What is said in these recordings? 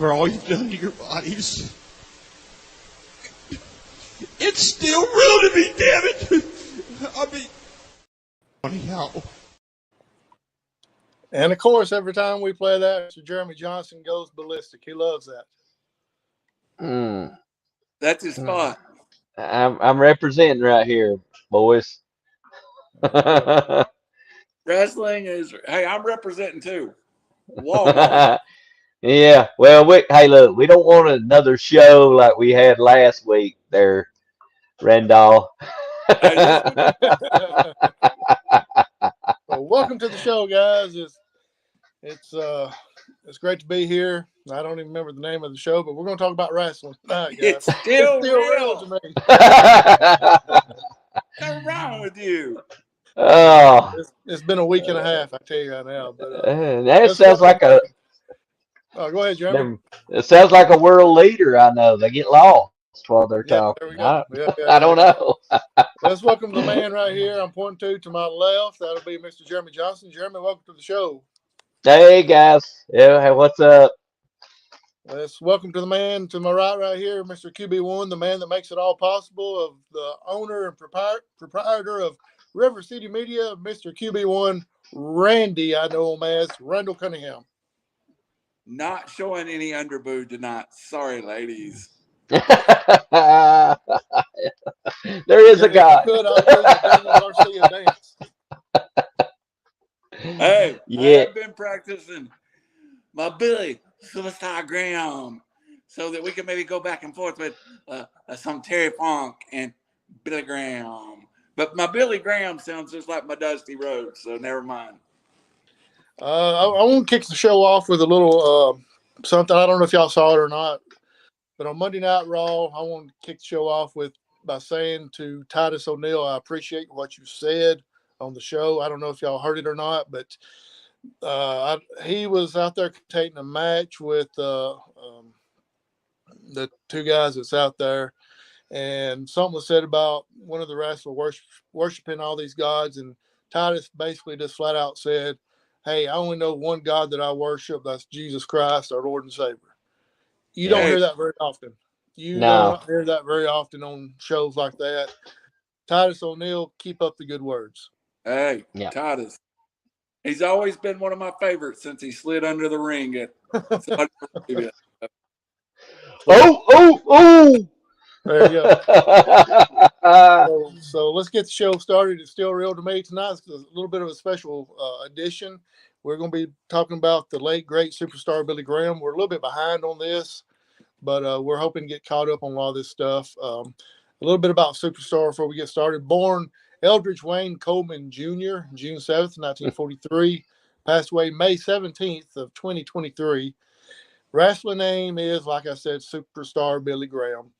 for all you've done to your bodies. It's still real to me, damn it. I mean, funny how. And of course, every time we play that, Mr. Jeremy Johnson goes ballistic. He loves that. That's his spot. I'm representing right here, boys. Wrestling is. Hey, I'm representing too. Walmart. Yeah. Well, hey, look, we don't want another show like we had last week there, Randall. Well, welcome to the show, guys. It's great to be here. I don't even remember the name of the show, but we're going to talk about wrestling tonight, guys. It's still real to me. What's wrong with you? Oh, it's been a week and a half, I tell you right now. But that sounds like a. Oh, go ahead, Jeremy. It sounds like a world leader. I know they get lost while they're talking. I don't know. Let's welcome the man right here. I'm pointing to my left. That'll be Mr. Jeremy Johnson. Jeremy, welcome to the show. Hey guys. Yeah, hey, what's up? Let's welcome to the man to my right here, Mr. QB1, the man that makes it all possible, of the owner and proprietor of RiverCity-Media, Mr. QB1, Randy. I know him as Randall Cunningham. Not showing any underboob tonight. Sorry, ladies. There is a guy. Hey, yeah. I've been practicing my Billy Superstar Graham so that we can maybe go back and forth with some Terry Funk and Billy Graham. But my Billy Graham sounds just like my Dusty Rhodes, so never mind. I want to kick the show off with a little something. I don't know if y'all saw it or not, but on Monday Night Raw, I want to kick the show off by saying to Titus O'Neil, I appreciate what you said on the show. I don't know if y'all heard it or not, but he was out there taking a match with the two guys that's out there, and something was said about one of the wrestlers worshiping all these gods, and Titus basically just flat out said, hey, I only know one God that I worship. That's Jesus Christ, our Lord and Savior. You don't hear that very often. Don't hear that very often on shows like that. Titus O'Neil, keep up the good words. Hey, yeah. Titus. He's always been one of my favorites since he slid under the ring at Oh! There you go. So let's get the show started. It's still real to me tonight. It's a little bit of a special edition. We're going to be talking about the late, great superstar Billy Graham. We're a little bit behind on this, but we're hoping to get caught up on a lot of this stuff. A little bit about superstar before we get started. Born Eldridge Wayne Coleman Jr., June 7th, 1943. Passed away May 17th of 2023. Wrestling name is, like I said, Superstar Billy Graham.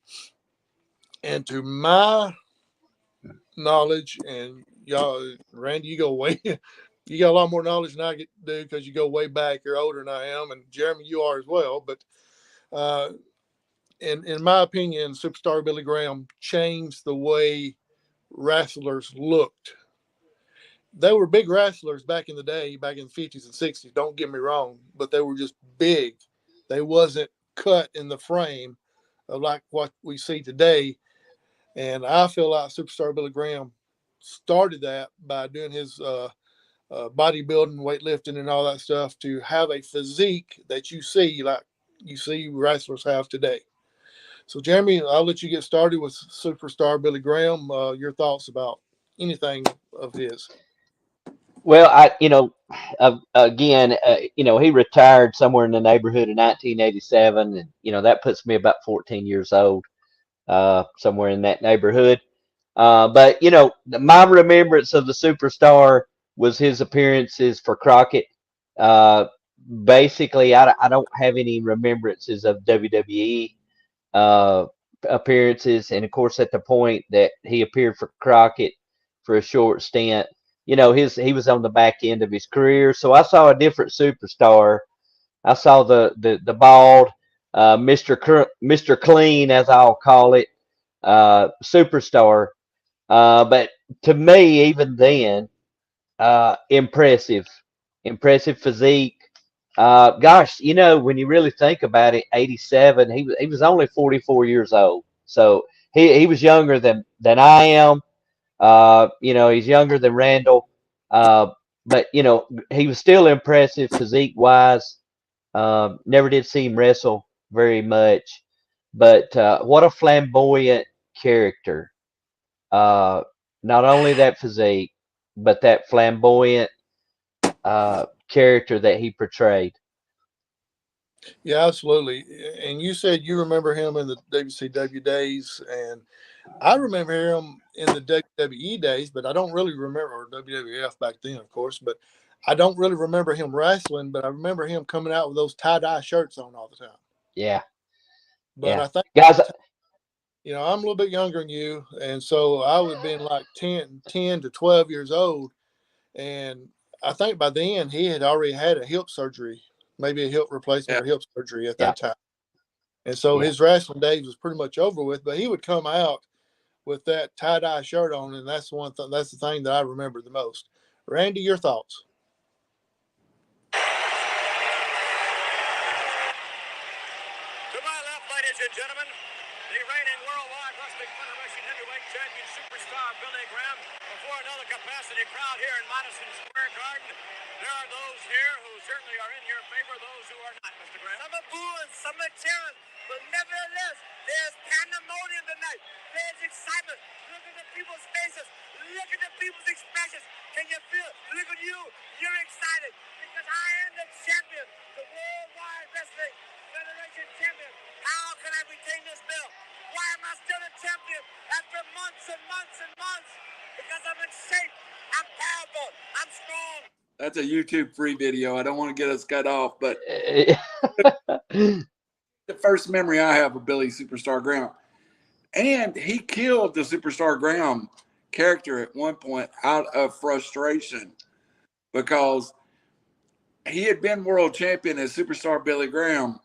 And to my knowledge, and y'all, Randy, you got a lot more knowledge than I do because you go way back. You're older than I am, and Jeremy, you are as well. But in my opinion, Superstar Billy Graham changed the way wrestlers looked. They were big wrestlers back in the day, back in the 50s and 60s. Don't get me wrong, but they were just big. They wasn't cut in the frame of like what we see today. And I feel like Superstar Billy Graham started that by doing his bodybuilding, weightlifting, and all that stuff to have a physique that you see like you see wrestlers have today. So, Jeremy, I'll let you get started with Superstar Billy Graham. Your thoughts about anything of his? Well, he retired somewhere in the neighborhood of 1987, and that puts me about 14 years old, somewhere in that neighborhood. But my remembrance of the Superstar was his appearances for Crockett. Basically, I don't have any remembrances of WWE appearances, and of course, at the point that he appeared for Crockett for a short stint, he was on the back end of his career. So I saw a different Superstar. I saw the bald, Mr. Clean, as I'll call it, Superstar. But to me, even then, impressive physique, Gosh, when you really think about it, 87, he was only 44 years old. So he was younger than I am. He's younger than Randall. But he was still impressive physique wise. Never did see him wrestle very much, but what a flamboyant character. Not only that physique, but that flamboyant character that he portrayed. Yeah, absolutely. And you said you remember him in the WCW days, and I remember him in the WWE days, but I don't really remember, or WWF back then, of course, but I don't really remember him wrestling, but I remember him coming out with those tie-dye shirts on all the time. Yeah. But Yeah. I think, Guys, I'm a little bit younger than you, and so I would have been like 10 to 12 years old, and I think by then he had already had a hip surgery, maybe a hip replacement or hip surgery at yeah. that time. And so Yeah. his wrestling days was pretty much over with, but he would come out with that tie-dye shirt on, and that's that's the thing that I remember the most. Randy, your thoughts? To my left, ladies and gentlemen, the reigning worldwide wrestling federation heavyweight champion superstar Billy Graham. Before another capacity crowd here in Madison Square Garden, there are those here who certainly are in your favor, those who are not, Mr. Graham. Some are booing, some are cheering, but nevertheless, there's pandemonium tonight. There's excitement. Look at the people's faces. Look at the people's expressions. Can you feel it? Look at you. You're excited because I am the champion, the Worldwide Wrestling Federation champion. How can I retain this belt? Why am I still a champion after months and months and months? Because I'm in shape. I'm powerful. I'm strong. That's a YouTube free video. I don't want to get us cut off, but the first memory I have of Billy Superstar Graham. And he killed the Superstar Graham character at one point out of frustration because he had been world champion as Superstar Billy Graham.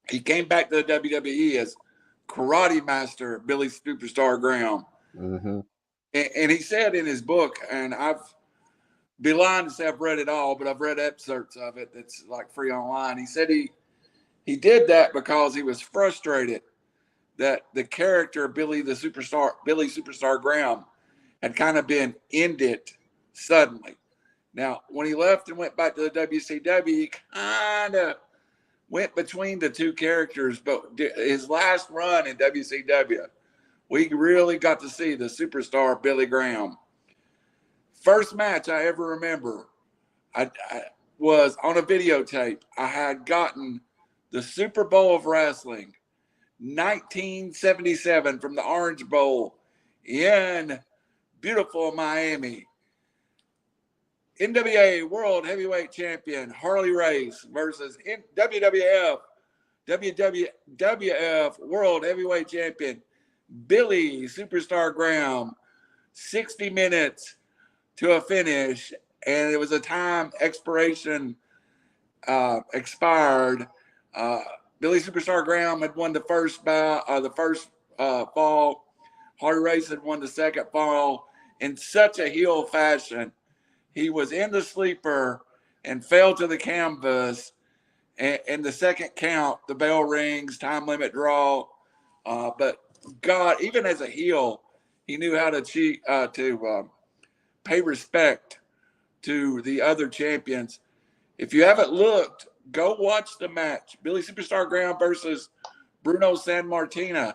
He came back to the WWE as Karate Master Billy Superstar Graham. Mm-hmm. And he said in his book, and I've be lying to say I've read it all, but I've read excerpts of it that's like free online. He said he did that because he was frustrated that the character Billy Superstar Graham had kind of been ended suddenly. Now, when he left and went back to the WCW, he kind of went between the two characters, but his last run in WCW, we really got to see the Superstar Billy Graham. First match I ever remember, I was on a videotape. I had gotten the Super Bowl of Wrestling, 1977, from the Orange Bowl in beautiful Miami. NWA World Heavyweight Champion Harley Race versus WWWF World Heavyweight Champion Billy Superstar Graham. 60 minutes to a finish, and it was a time expiration expired. Billy Superstar Graham had won the first fall. Harley Race had won the second fall in such a heel fashion. He was in the sleeper and fell to the canvas. And the second count, the bell rings, time limit draw. But God, even as a heel, he knew how to pay respect to the other champions. If you haven't looked, go watch the match. Billy Superstar Graham versus Bruno Sammartino.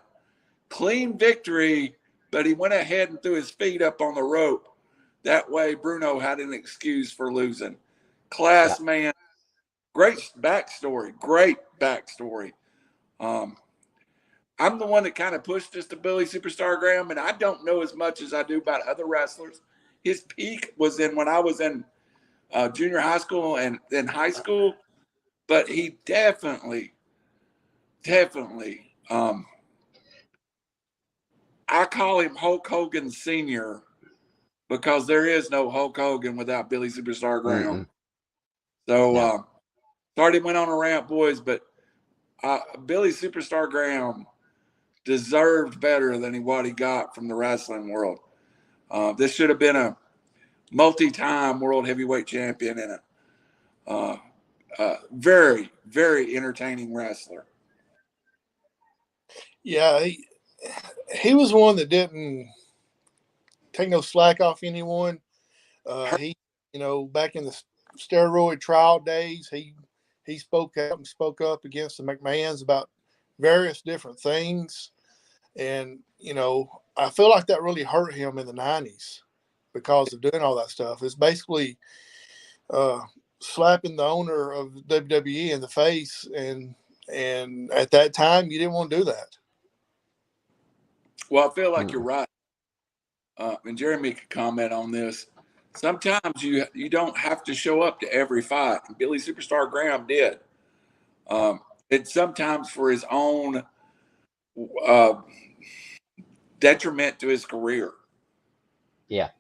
Clean victory, but he went ahead and threw his feet up on the rope. That way, Bruno had an excuse for losing. Class man. Great backstory. I'm the one that kind of pushed us to Billy Superstar Graham, and I don't know as much as I do about other wrestlers. His peak was when I was in junior high school and then high school, but he definitely, I call him Hulk Hogan Sr. because there is no Hulk Hogan without Billy Superstar Graham. So, sorry went on a rant, boys, but Billy Superstar Graham deserved better than what he got from the wrestling world. This should have been a multi-time world heavyweight champion and Very, very entertaining wrestler. Yeah, he was one that didn't take no slack off anyone. He, back in the steroid trial days, he spoke out and spoke up against the McMahons about various different things. And, I feel like that really hurt him in the 90s because of doing all that stuff. It's basically slapping the owner of WWE in the face. And at that time, you didn't want to do that. Well, I feel like you're right. And Jeremy could comment on this. Sometimes you don't have to show up to every fight. Billy Superstar Graham did. It's sometimes for his own detriment to his career. Yeah.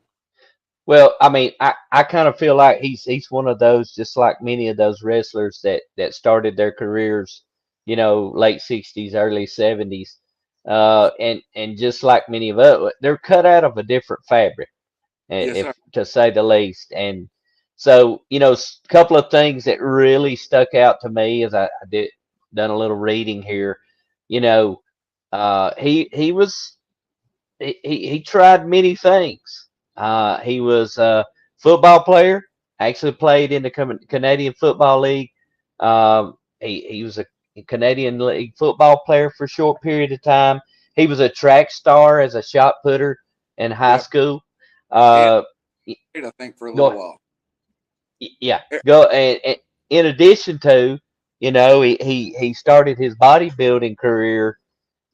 Well, I mean, I kind of feel like he's one of those, just like many of those wrestlers that started their careers, late 60s, early 70s. And just like many of us, they're cut out of a different fabric, Yes, if sir. to say the least. And so, a couple of things that really stuck out to me as I done a little reading here. He tried many things. He was a football player, actually played in the Canadian Football League. He was a Canadian League football player for a short period of time. He was a track star as a shot putter in high school. I think for a little while. Yeah, go and in addition to, he started his bodybuilding career,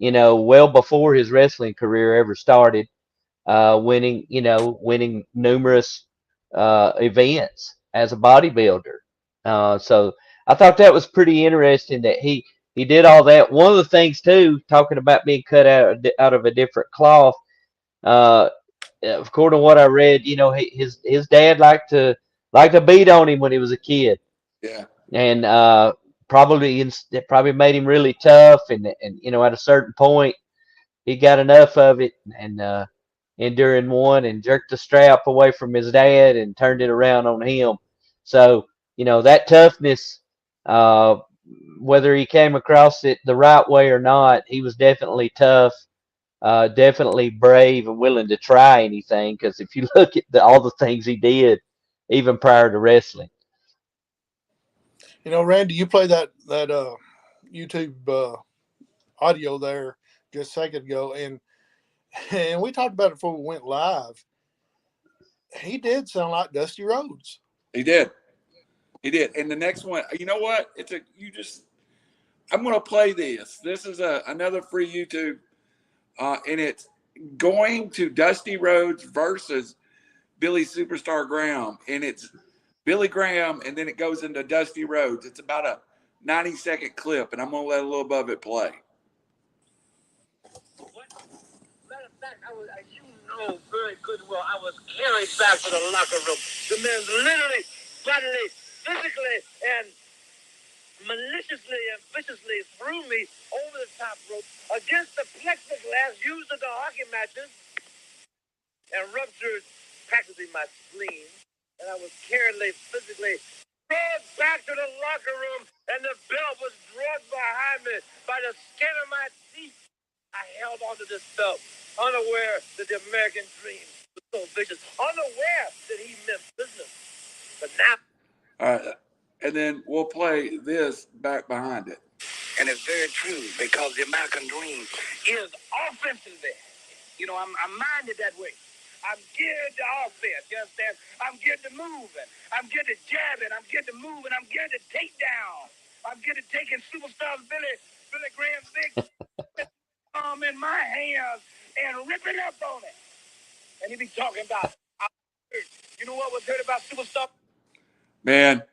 well before his wrestling career ever started, winning numerous events as a bodybuilder. So I thought that was pretty interesting that he did all that. One of the things too, talking about being cut out of a different cloth, according to what I read, his dad liked to beat on him when he was a kid. Yeah. And it probably made him really tough, and at a certain point he got enough of it, and during one and jerked the strap away from his dad and turned it around on him. So that toughness, whether he came across it the right way or not, he was definitely tough, definitely brave and willing to try anything. Because if you look at all the things he did, even prior to wrestling. Randy, you played that YouTube audio there just a second ago, and we talked about it before we went live. He did sound like Dusty Rhodes. He did. And the next one, you know what? I'm going to play this. This is another free YouTube, and it's going to Dusty Rhodes versus Billy Superstar Graham, and it's Billy Graham, and then it goes into Dusty Rhodes. It's about a 90-second clip, and I'm going to let a little above it play. Matter of fact, very good and well, I was carried back to the locker room. The men literally, bodily, physically, and maliciously and viciously threw me over the top rope against the plexiglass used in the hockey matches and ruptured practically my spleen. And I was carried physically brought back to the locker room, and the belt was dragged behind me by the skin of my teeth. I held onto this belt, unaware that the American dream was so vicious, unaware that he meant business. But now. All right. And then we'll play this back behind it. And it's very true, because the American dream is offensively. I'm minded that way. I'm geared to offense, you understand? I'm geared to moving. I'm geared to jabbing. I'm geared to moving. I'm geared to take down. I'm geared to taking superstar Billy Graham's big arm in my hands and ripping up on it. And he be talking about, you know what was heard about superstar? Man,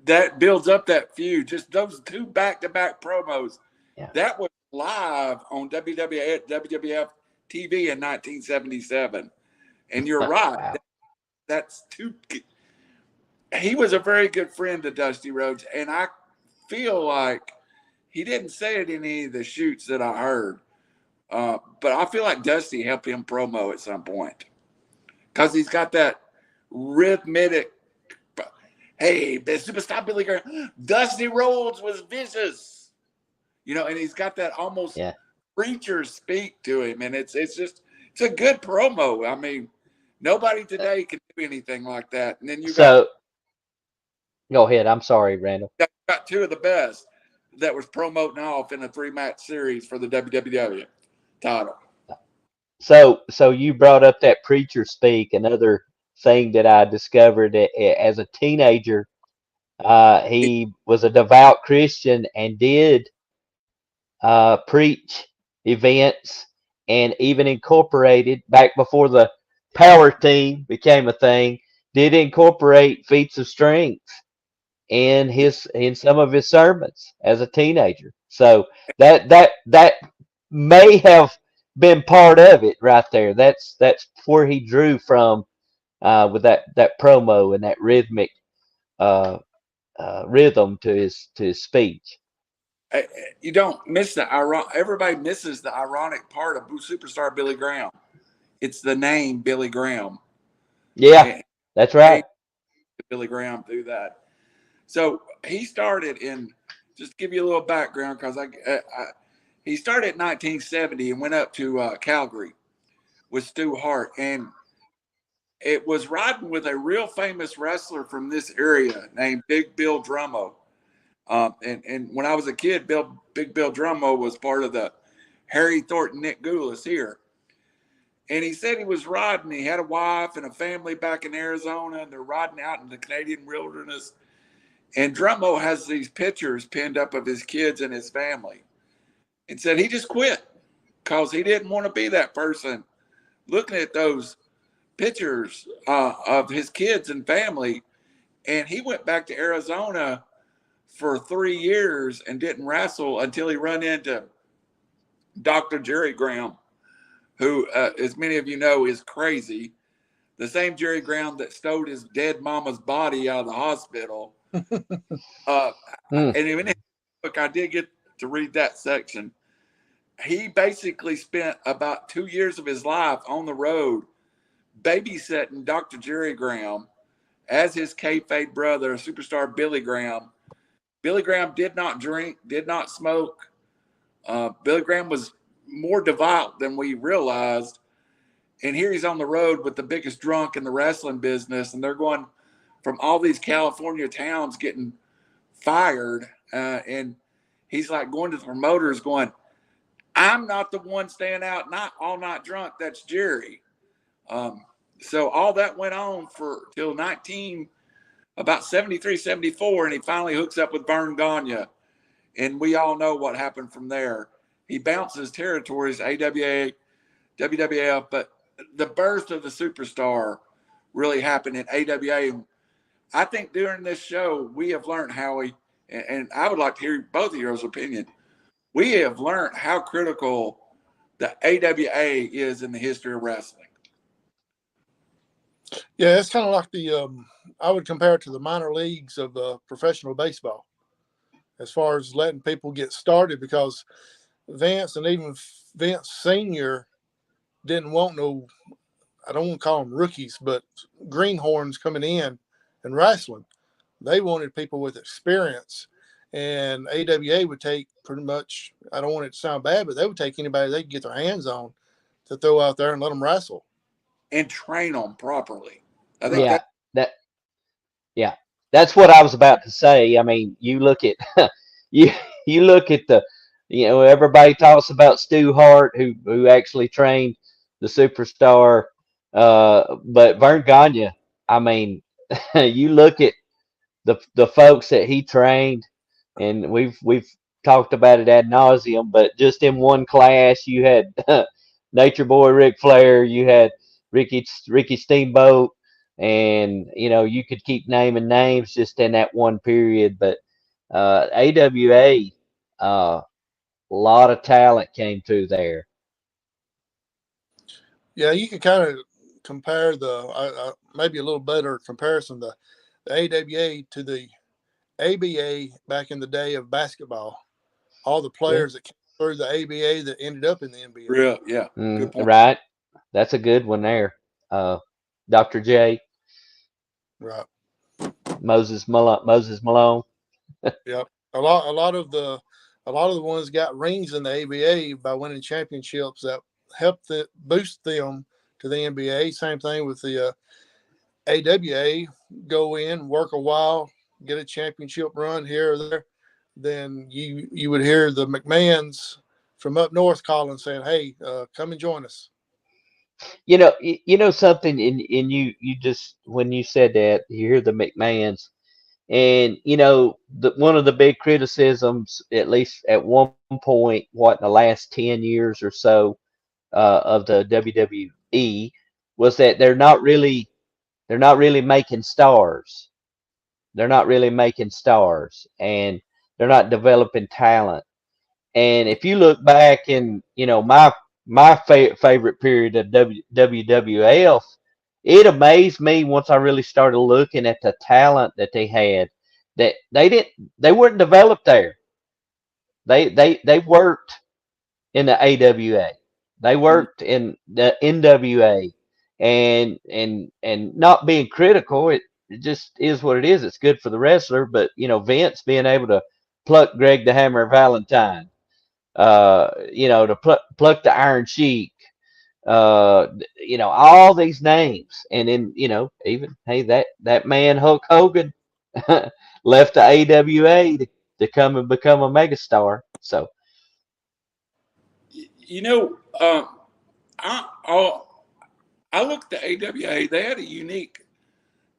that builds up that feud. Just those two back-to-back promos. Yeah. That was live on WWF TV in 1977. And you're right. Wow. That's too. He was a very good friend to Dusty Rhodes, and I feel like he didn't say it in any of the shoots that I heard. But I feel like Dusty helped him promo at some point, because he's got that rhythmic. hey, superstar Billy Graham. Dusty Rhodes was vicious, you know, and he's got that almost preacher speak to him, and it's a good promo. I mean, nobody today can do anything like that. And then you go ahead. I'm sorry, Randall. got two of the best that was promoting off in a 3-match series for the WWW title. So you brought up that preacher speak. Another thing that I discovered as a teenager, he was a devout Christian and did preach events, and even incorporated, back before the power team became a thing, did incorporate feats of strength in some of his sermons as a teenager. So that may have been part of it right there. That's where he drew from with that promo and that rhythmic rhythm to his speech. You don't miss the everybody misses the ironic part of superstar Billy Graham. It's the name Billy Graham. Yeah, that's right. Billy Graham through that. So he started in, just to give you a little background, because he started in 1970 and went up to Calgary with Stu Hart, and it was riding with a real famous wrestler from this area named Big Bill Drummo. And when I was a kid, Big Bill Drummo was part of the Harry Thornton, Nick Goulas here. And he said he was riding. He had a wife and a family back in Arizona, and they're riding out in the Canadian wilderness. And Drummo has these pictures pinned up of his kids and his family, and said he just quit because he didn't want to be that person looking at those pictures of his kids and family. And he went back to Arizona for 3 years and didn't wrestle until he run into Dr. Jerry Graham, who, as many of you know, is crazy. The same Jerry Graham that stowed his dead mama's body out of the hospital. And in his book, I did get to read that section. He basically spent about 2 years of his life on the road babysitting Dr. Jerry Graham as his kayfabe brother, superstar Billy Graham. Billy Graham did not drink, did not smoke. Billy Graham was more devout than we realized. And here he's on the road with the biggest drunk in the wrestling business, and they're going from all these California towns getting fired. And he's like going to the promoters going, I'm not the one staying out not all night drunk. That's Jerry. So all that went on for till about 73, 74, and he finally hooks up with Vern Gagne. And we all know what happened from there. He bounces territories, AWA, WWF, but the birth of the superstar really happened in AWA. And I think during this show, we have learned, Howie, and I would like to hear both of your opinion. We have learned how critical the AWA is in the history of wrestling. Yeah, it's kind of like I would compare it to the minor leagues of professional baseball as far as letting people get started, because Vince and even Vince Sr. didn't want no, I don't want to call them rookies, but greenhorns coming in and wrestling. They wanted people with experience, and AWA would take pretty much, I don't want it to sound bad, but they would take anybody they could get their hands on to throw out there and let them wrestle. And train them properly. I think that's what I was about to say. I mean, you look at you look at everybody talks about Stu Hart, who actually trained the superstar, but Vern Gagne. I mean, you look at the folks that he trained, and we've talked about it ad nauseum. But just in one class, you had Nature Boy Ric Flair, you had Ricky Steamboat, and you could keep naming names just in that one period. But AWA, a lot of talent came through there. Yeah, you could kind of compare maybe a little better comparison, the AWA to the ABA back in the day of basketball. All the players that came through the ABA that ended up in the NBA. Real, yeah. Good point. Right. That's a good one there. Dr. J. Right. Moses Malone. Yep. A lot of the ones got rings in the ABA by winning championships that helped boost them to the NBA. Same thing with the AWA. Go in, work a while, get a championship run here or there. Then you would hear the McMahons from up north calling, saying, "Hey, come and join us." You know something, and you just when you said that, you hear the McMahons, and one of the big criticisms, at least at one point, what in the last 10 years or so of the WWE, was that they're not really making stars. They're not really making stars, and they're not developing talent. And if you look back in, my favorite period of WWF, it amazed me once I really started looking at the talent that they had, that they weren't developed there. They worked in the AWA. They worked in the NWA, and not being critical, it just is what it is. It's good for the wrestler, but Vince being able to pluck Greg the Hammer Valentine, to pluck the Iron Sheik, all these names, and then even hey that man Hulk Hogan left the AWA to come and become a megastar. So I looked at AWA. They had a unique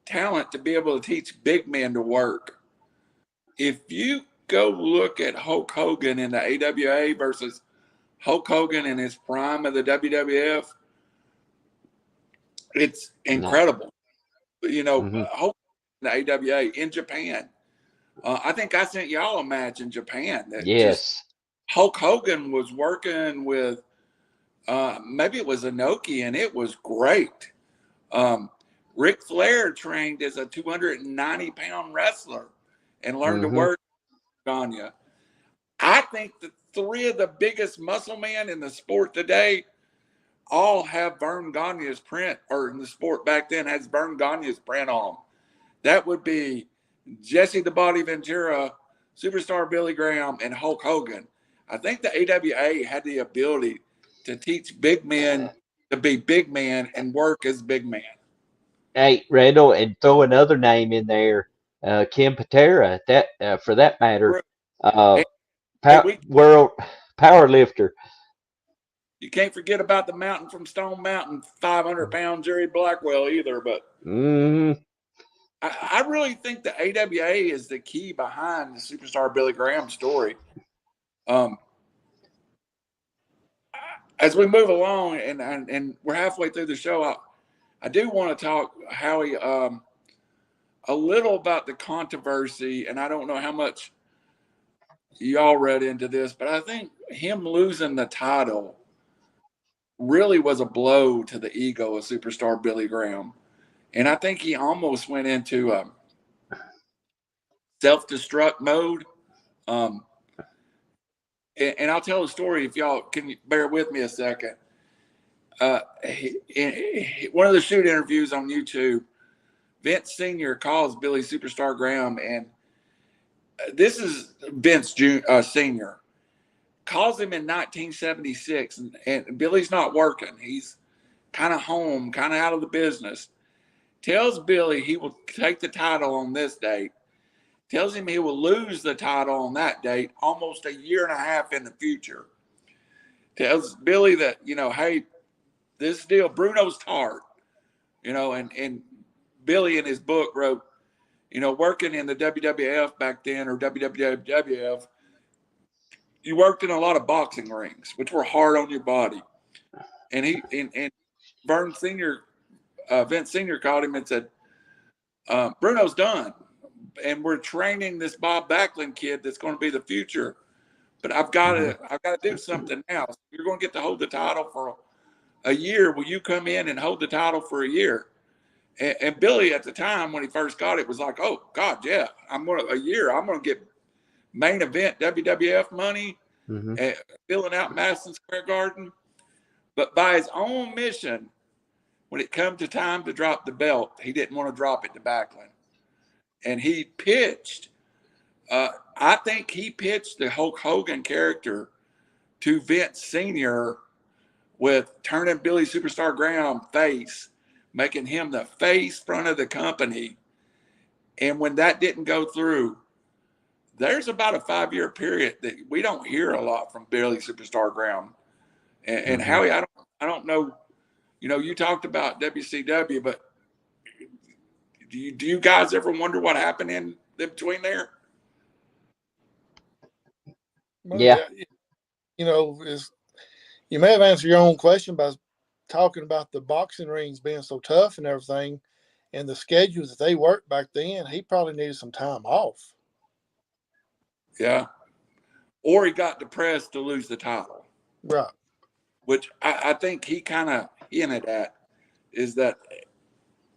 talent to be able to teach big men to work. If you go look at Hulk Hogan in the AWA versus Hulk Hogan in his prime of the WWF, it's incredible. Hulk in the AWA in Japan. I think I sent y'all a match in Japan. Yes. Hulk Hogan was working with maybe it was Inoki, and it was great. Ric Flair trained as a 290-pound wrestler and learned to work Gagne. I think the three of the biggest muscle men in the sport today all have Vern Gagne's print, or in the sport back then has Vern Gagne's print on them. That would be Jesse the Body Ventura, Superstar Billy Graham, and Hulk Hogan. I think the AWA had the ability to teach big men to be big men and work as big men. Hey, Randall, and throw another name in there, Ken Patera, for that matter, world power lifter. You can't forget about the Mountain from Stone Mountain, 500-pound Jerry Blackwell either. But I really think the AWA is the key behind the Superstar Billy Graham story. As we move along, and we're halfway through the show, I do want to talk, Howie, a little about the controversy, and I don't know how much y'all read into this, but I think him losing the title really was a blow to the ego of Superstar Billy Graham. And I think he almost went into self-destruct mode. And I'll tell a story if y'all can bear with me a second. One of the shoot interviews on YouTube, Vince Sr. calls Billy Superstar Graham, and this is Vince Sr. calls him in 1976, and Billy's not working. He's kind of home, kind of out of the business. Tells Billy he will take the title on this date. Tells him he will lose the title on that date almost a year and a half in the future. Tells Billy that, hey, this deal, Bruno's tart, and Billy in his book wrote, working in the WWF back then, or WWWF, you worked in a lot of boxing rings, which were hard on your body. And Vern Sr., Vince Sr. called him and said, Bruno's done. And we're training this Bob Backlund kid that's going to be the future. But I've got to do something now. So you're going to get to hold the title for a year. Will you come in and hold the title for a year? And Billy at the time when he first got it was like, oh God, yeah, I'm going to get main event WWF money, filling out Madison Square Garden. But by his own mission, when it come to time to drop the belt, he didn't want to drop it to Backlund. and he pitched. I think he pitched the Hulk Hogan character to Vince Sr. with turning Billy Superstar Graham face, making him the face front of the company. And when that didn't go through, there's about a 5-year period that we don't hear a lot from Billy Superstar Graham. And Howie, I don't know, you talked about WCW, but do you guys ever wonder what happened in between there? Well, Yeah. You may have answered your own question by talking about the boxing rings being so tough and everything, and the schedules that they worked back then. He probably needed some time off. Yeah. Or he got depressed to lose the title. Right. Which I think he kind of hinted at, is that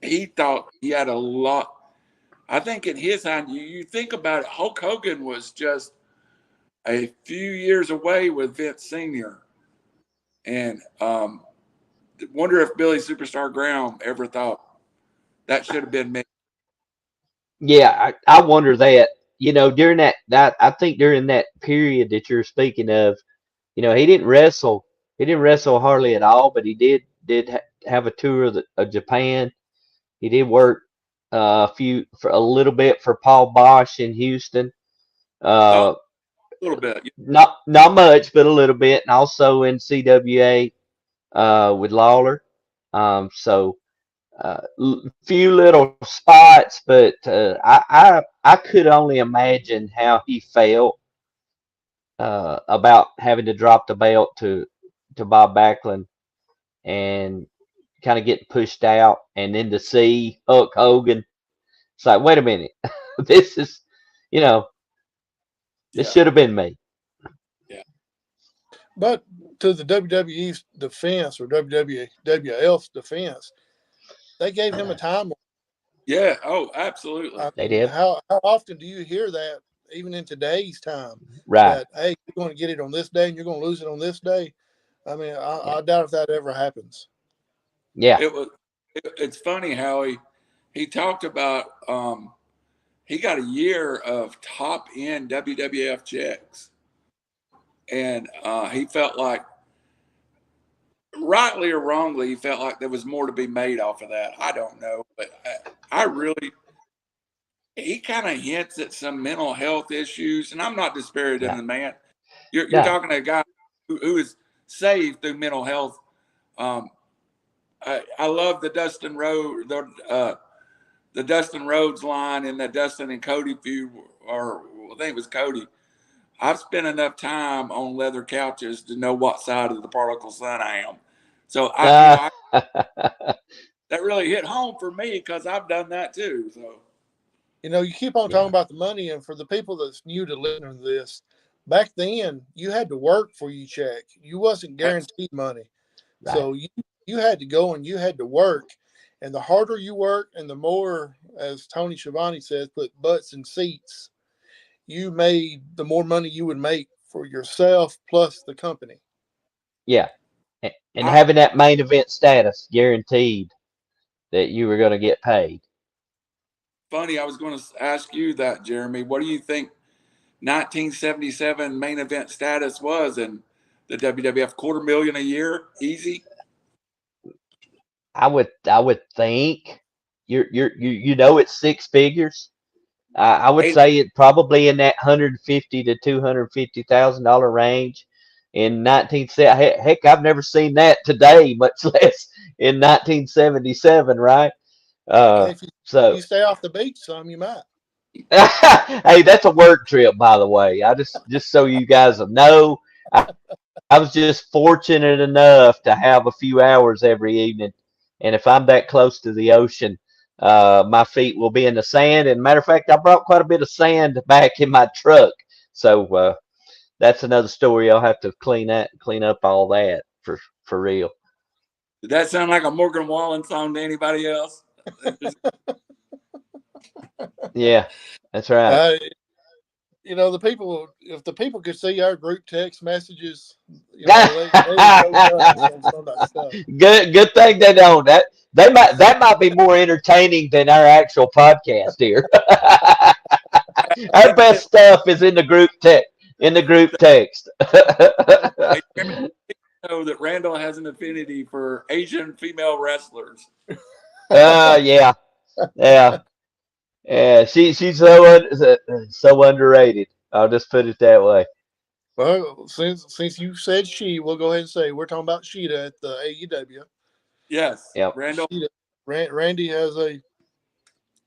he thought he had a lot. I think in his mind, you think about it, Hulk Hogan was just a few years away with Vince Sr. And wonder if Billy Superstar Graham ever thought that should have been me. Yeah, I wonder that, during that I think during that period that you're speaking of, he didn't wrestle. He didn't wrestle hardly at all, but he did have a tour of Japan. He did work for a little bit for Paul Bosch in Houston. A little bit. Not much, but a little bit, and also in CWA with Lawler. So few little spots, but I could only imagine how he felt about having to drop the belt to Bob Backlund and kind of getting pushed out, and then to see Hulk Hogan. It's like, wait a minute, this is, this should have been me. Yeah. But to the WWE's defense, or WWF's defense, they gave him a time. Yeah. Oh, absolutely. They did. How often do you hear that, even in today's time? Right. That, hey, you're going to get it on this day and you're going to lose it on this day. I mean, I doubt if that ever happens. Yeah. It's funny how he talked about he got a year of top end WWF checks, and he felt like, rightly or wrongly, he felt like there was more to be made off of that. I don't know, but he kind of hints at some mental health issues, and I'm not disparaging the man. You're talking to a guy who is saved through mental health. I love the Dustin Rhodes line in the Dustin and Cody feud, or I think it was Cody. I've spent enough time on leather couches to know what side of the particle sun I am. So that really hit home for me, because I've done that too. So, you keep on talking about the money, and for the people that's new to listening to this, back then you had to work for your check. You wasn't guaranteed money. Right. So you had to go and you had to work. And the harder you work and the more, as Tony Schiavone says, put butts in seats, you made, the more money you would make for yourself plus the company. Yeah. And having that main event status guaranteed that you were going to get paid. Funny, I was going to ask you that, Jeremy. What do you think 1977 main event status was in the WWF? $250,000 a year, easy? I would think it's six figures. I would say it probably in that $150,000 to $250,000 range in 1970. Heck, I've never seen that today, much less in 1977, right? If you stay off the beach some, you might. Hey, that's a work trip, by the way. I just so you guys know, I was just fortunate enough to have a few hours every evening. And if I'm that close to the ocean, my feet will be in the sand. And matter of fact, I brought quite a bit of sand back in my truck. So that's another story. I'll have to clean up all that for real. Did that sound like a Morgan Wallen song to anybody else? Yeah, that's right. The people, if the people could see our group text messages, Good thing they don't. that might be more entertaining than our actual podcast here. Our best stuff is in the group text. Hey, Jeremy, you know that Randall has an affinity for Asian female wrestlers. Yeah, yeah, yeah. She's so underrated. I'll just put it that way. Well, since you said she, we'll go ahead and say we're talking about Sheeta at the AEW. Yes, Yep. Randall. Sheeta, Randy has a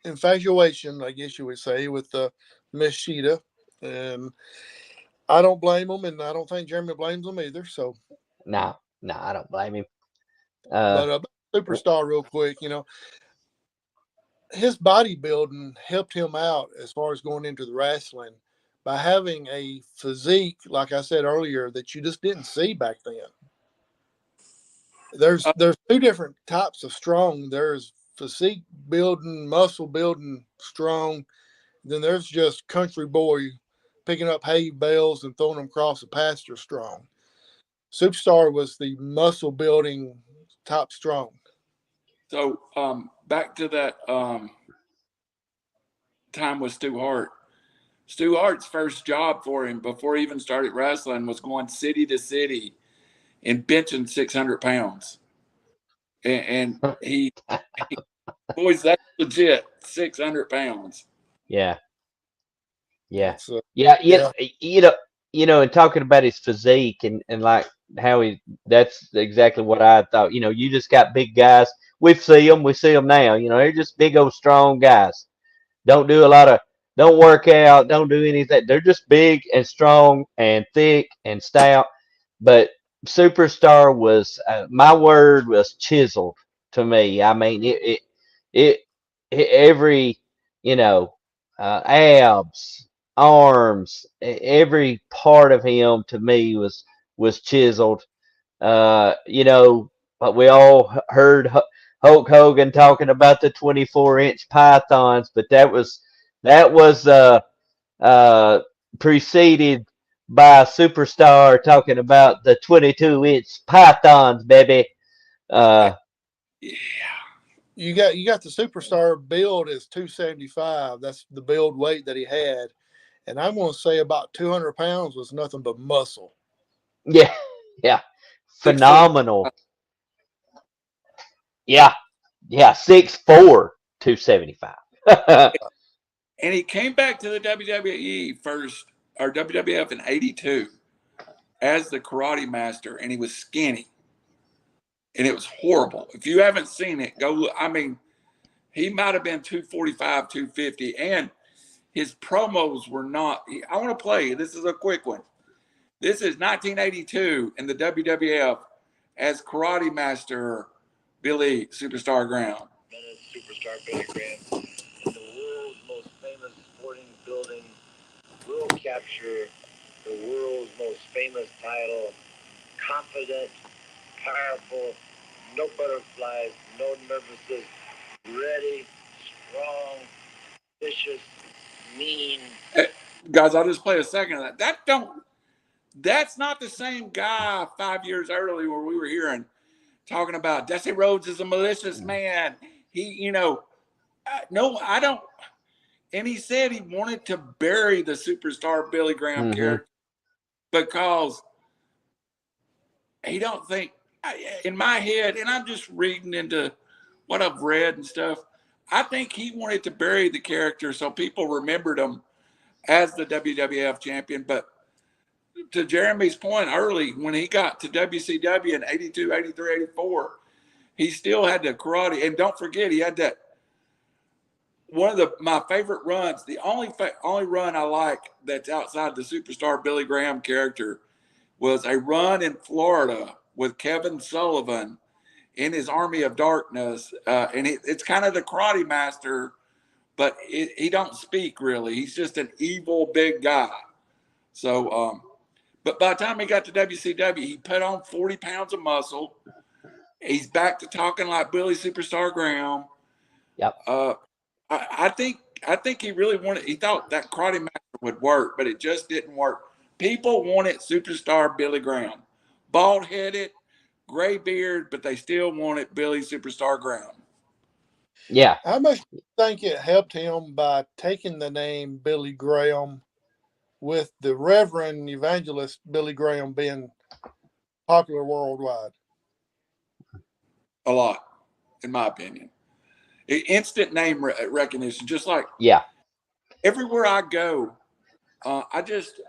infatuation, I guess you would say, with Miss Sheeta, and I don't blame him, and I don't think Jeremy blames him either. So, No, I don't blame him. but Superstar, real quick, his bodybuilding helped him out as far as going into the wrestling by having a physique, like I said earlier, that you just didn't see back then. There's two different types of strong. There's physique building, muscle building, strong. Then there's just country boy picking up hay bales and throwing them across the pasture strong. Superstar was the muscle building top strong. So back to that time with Stu Hart. Stu Hart's first job for him before he even started wrestling was going city to city and benching 600 pounds. And he boys, that's legit, 600 pounds. Yeah. Yeah. So, Yeah. yeah. And talking about his physique and like how that's exactly what I thought. You just got big guys. We see them now. They're just big old strong guys. Don't work out, don't do anything. They're just big and strong and thick and stout. But Superstar was, my word was chiseled to me. I mean, it every, abs, arms, every part of him to me was chiseled. But we all heard Hulk Hogan talking about the 24-inch pythons, but that was preceded by a Superstar talking about the 22-inch pythons, baby. Yeah. You got the Superstar build is 275. That's the build weight that he had. And I'm going to say about 200 pounds was nothing but muscle. Yeah. Phenomenal. Yeah. 6'4", 275. And he came back to the WWE first, or WWF in '82 as the Karate Master, and he was skinny. And it was horrible. If you haven't seen it, go look. I mean, he might have been 245, 250, and his promos were not. I want to play. This is a quick one. This is 1982 in the WWF as Karate Master Billy Superstar Graham. Superstar Billy Graham, in the world's most famous sporting building, will capture the world's most famous title. Confident, powerful, no butterflies, no nervousness, ready, strong, vicious, mean. Guys, I'll just play a second of that. That's not the same guy 5 years earlier where we were hearing talking about Dusty Rhodes is a malicious man. He, no, I don't. And he said he wanted to bury the Superstar Billy Graham character because he don't think, in my head, and I'm just reading into what I've read and stuff, I think he wanted to bury the character so people remembered him as the WWF champion. But to Jeremy's point early, when he got to WCW in 82, 83, 84, he still had the karate. And don't forget, he had that one of my favorite runs, the only run I like that's outside the Superstar Billy Graham character was a run in Florida with Kevin Sullivan in his Army of Darkness. And it's kind of the Karate Master, but he don't speak really. He's just an evil big guy. So, but by the time he got to WCW, he put on 40 pounds of muscle. He's back to talking like Billy Superstar Graham. Yep. I think he really wanted. He thought that Karate Master would work, but it just didn't work. People wanted Superstar Billy Graham, bald-headed, gray beard, but they still wanted Billy Superstar Graham. Yeah. How much do you think it helped him by taking the name Billy Graham, with the Reverend Evangelist Billy Graham being popular worldwide? A lot, in my opinion. Instant name recognition, just like Yeah. everywhere I go. I just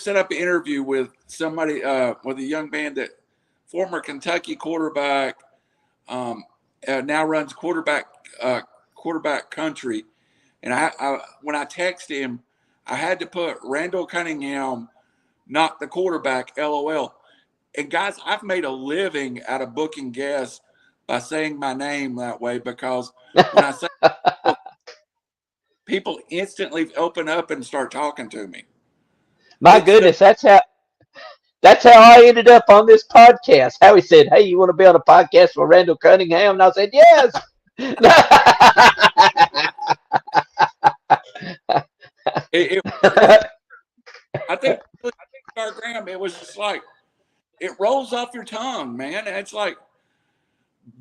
set up an interview with somebody, with a young man that former Kentucky quarterback, now runs quarterback country. And I when I texted him, I had to put Randall Cunningham, not the quarterback, LOL. And guys, I've made a living out of booking guests by saying my name that way, because when I say people instantly open up and start talking to me. My goodness, that's how I ended up on this podcast. Howie said, "Hey, you want to be on a podcast with Randall Cunningham?" And I said, "Yes." It was, I think Graham, it was just like, it rolls off your tongue, man. It's like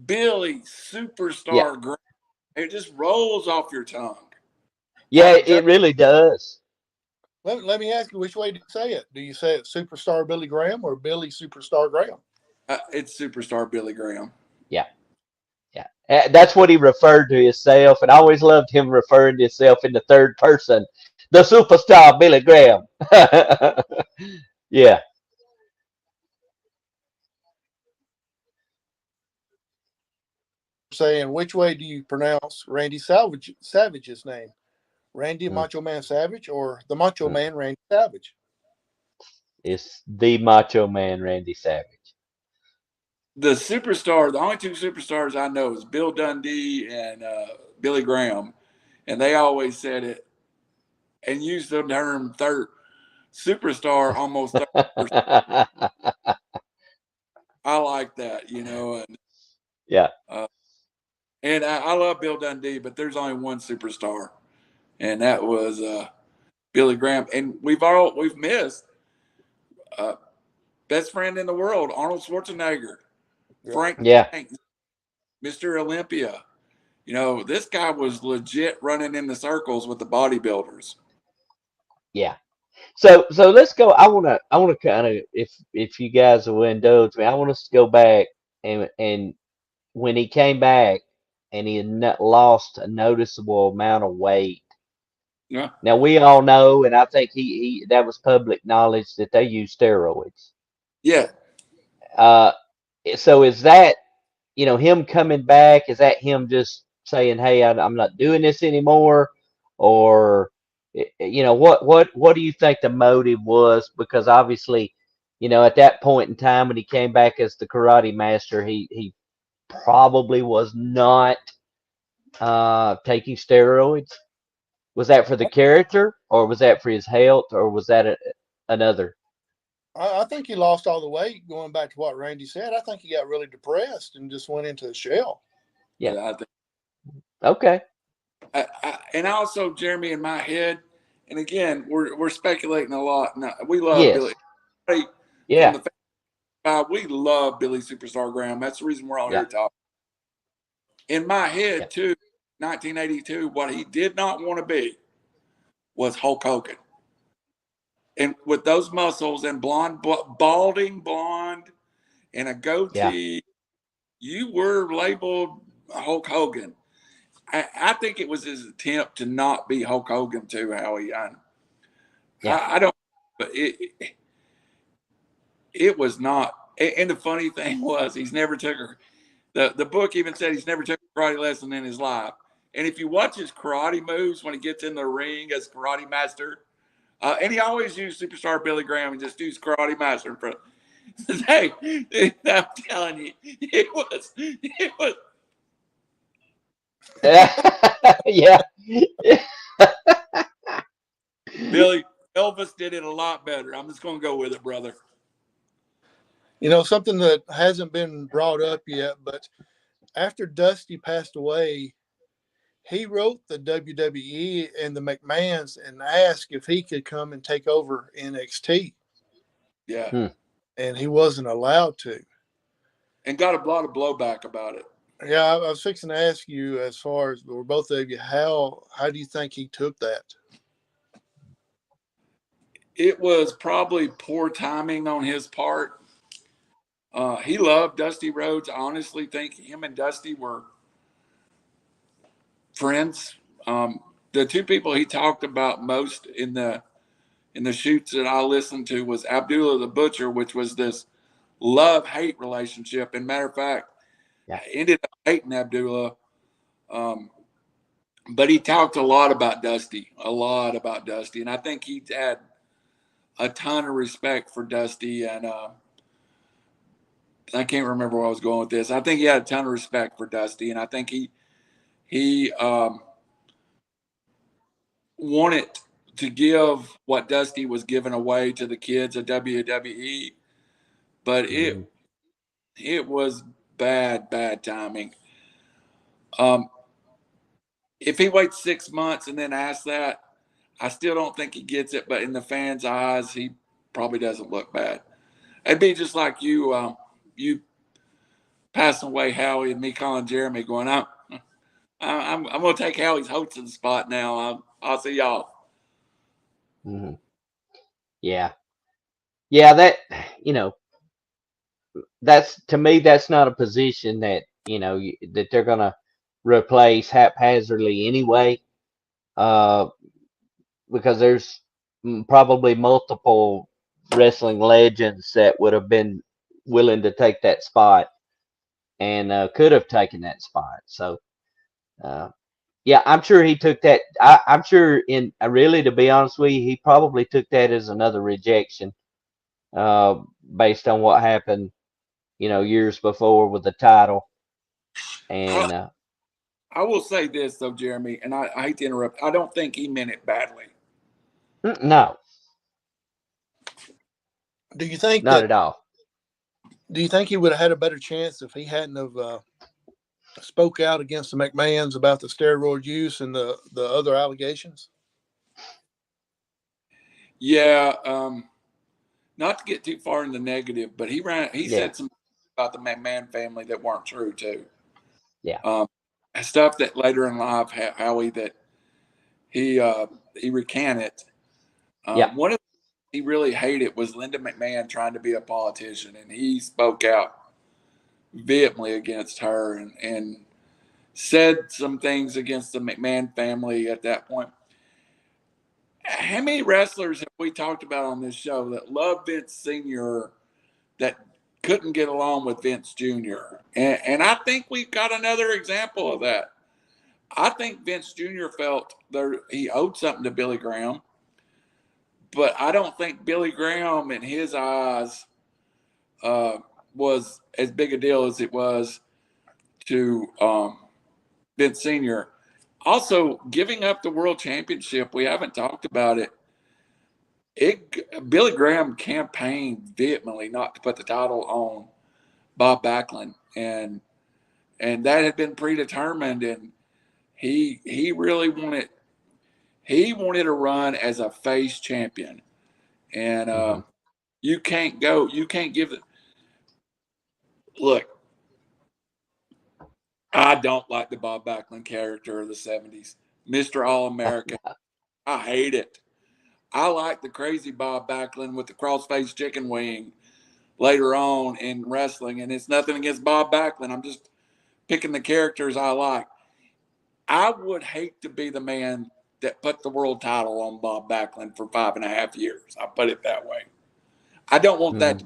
Billy Yeah. Superstar Graham. It just rolls off your tongue. Yeah, it really does. Let me ask you, which way do you say it? Do you say it Superstar Billy Graham or Billy Superstar Graham? It's Superstar Billy Graham. Yeah. Yeah. That's what he referred to himself, and I always loved him referring to himself in the third person. The superstar Billy Graham. Yeah. Saying, which way do you pronounce Randy Savage's name? Randy Macho Man Savage or the Macho Man Randy Savage? It's the Macho Man Randy Savage. The superstar, the only two superstars I know is Bill Dundee and Billy Graham. And they always said it and used the term third superstar almost 30%. I like that, you know. And, Yeah. and I love Bill Dundee, but there's only one superstar, and that was Billy Graham. And we've missed best friend in the world, Arnold Schwarzenegger, Frank, Yeah. Mr. Olympia. You know, this guy was legit running in the circles with the bodybuilders. Yeah. So let's go. I wanna kind of, if you guys will indulge me, I want us to go back and when he came back and he had lost a noticeable amount of weight. Yeah. Now we all know, and I think he that was public knowledge, that they use steroids. Yeah. So is that, him coming back? Is that him just saying, "Hey, I'm not doing this anymore," or what do you think the motive was? Because obviously, at that point in time when he came back as the karate master, he probably was not taking steroids. Was that for the character, or was that for his health, or was that another? I think he lost all the weight. Going back to what Randy said, I think he got really depressed and just went into the shell. Yeah. I think. Okay. And also, Jeremy, in my head, and again, we're speculating a lot. Now, we love Yes. Billy. Yeah. From the we love Billy Superstar Graham. That's the reason we're all here talking. In my head, too, 1982, what he did not want to be was Hulk Hogan. And with those muscles and balding blonde and a goatee, you were labeled Hulk Hogan. I think it was his attempt to not be Hulk Hogan too, Howie. I don't, but it was not. And the funny thing was, he's never took the book even said he's never took a karate lesson in his life. And if you watch his karate moves when he gets in the ring as karate master, and he always used Superstar Billy Graham and just used karate master in front. Hey, I'm telling you, it was. Yeah. Billy, Elvis did it a lot better. I'm just going to go with it, brother. Something that hasn't been brought up yet, but after Dusty passed away, he wrote the WWE and the McMahons and asked if he could come and take over NXT. Yeah. And he wasn't allowed to. and got a lot of blowback about it. Yeah, I was fixing to ask you, as far as, or both of you, how do you think he took that? It was probably poor timing on his part. He loved Dusty Rhodes. I honestly think him and Dusty were friends. The two people he talked about most in the shoots that I listened to was Abdullah the Butcher, which was this love-hate relationship. And matter of fact, Yeah. I ended up hating Abdullah. But he talked a lot about Dusty. And I think he had a ton of respect for Dusty. And I can't remember where I was going with this. I think he had a ton of respect for Dusty. And I think he wanted to give what Dusty was giving away to the kids at WWE. But it was bad timing. If he waits 6 months and then asks that, I still don't think he gets it. But in the fans' eyes, he probably doesn't look bad. It'd be just like you passing away Howie and me calling Jeremy going, I'm going to take Howie's hosting spot now. I'll see y'all. Mm-hmm. Yeah. That, that's, to me, that's not a position that, that they're going to replace haphazardly anyway. Because there's probably multiple wrestling legends that would have been willing to take that spot and could have taken that spot. So, yeah, I'm sure he took that. I'm sure, really, to be honest with you, he probably took that as another rejection, based on what happened, years before with the title. And I will say this though, Jeremy, and I hate to interrupt. I don't think he meant it badly. No. Do you think not at all? Do you think he would have had a better chance if he hadn't have spoke out against the McMahons about the steroid use and the other allegations? Yeah, not to get too far in the negative, but he said some about the McMahon family that weren't true too. Yeah. Stuff that later in life, Howie, that he recanted. One of the things he really hated was Linda McMahon trying to be a politician, and he spoke out vehemently against her and said some things against the McMahon family at that point. How many wrestlers have we talked about on this show that loved Vince Sr. that couldn't get along with Vince Jr.? And I think we've got another example of that. I think Vince Jr. felt he owed something to Billy Graham, but I don't think Billy Graham, in his eyes, was as big a deal as it was to Vince Sr. Also, giving up the world championship, we haven't talked about it. Billy Graham campaigned vehemently not to put the title on Bob Backlund, and that had been predetermined. And he really wanted a run as a face champion, and you can't give it. Look, I don't like the Bob Backlund character of the 70s, Mr. All-American. I hate it. I like the crazy Bob Backlund with the cross-faced chicken wing later on in wrestling, and it's nothing against Bob Backlund. I'm just picking the characters I like. I would hate to be the man that put the world title on Bob Backlund for 5.5 years. I'll put it that way. I don't want that.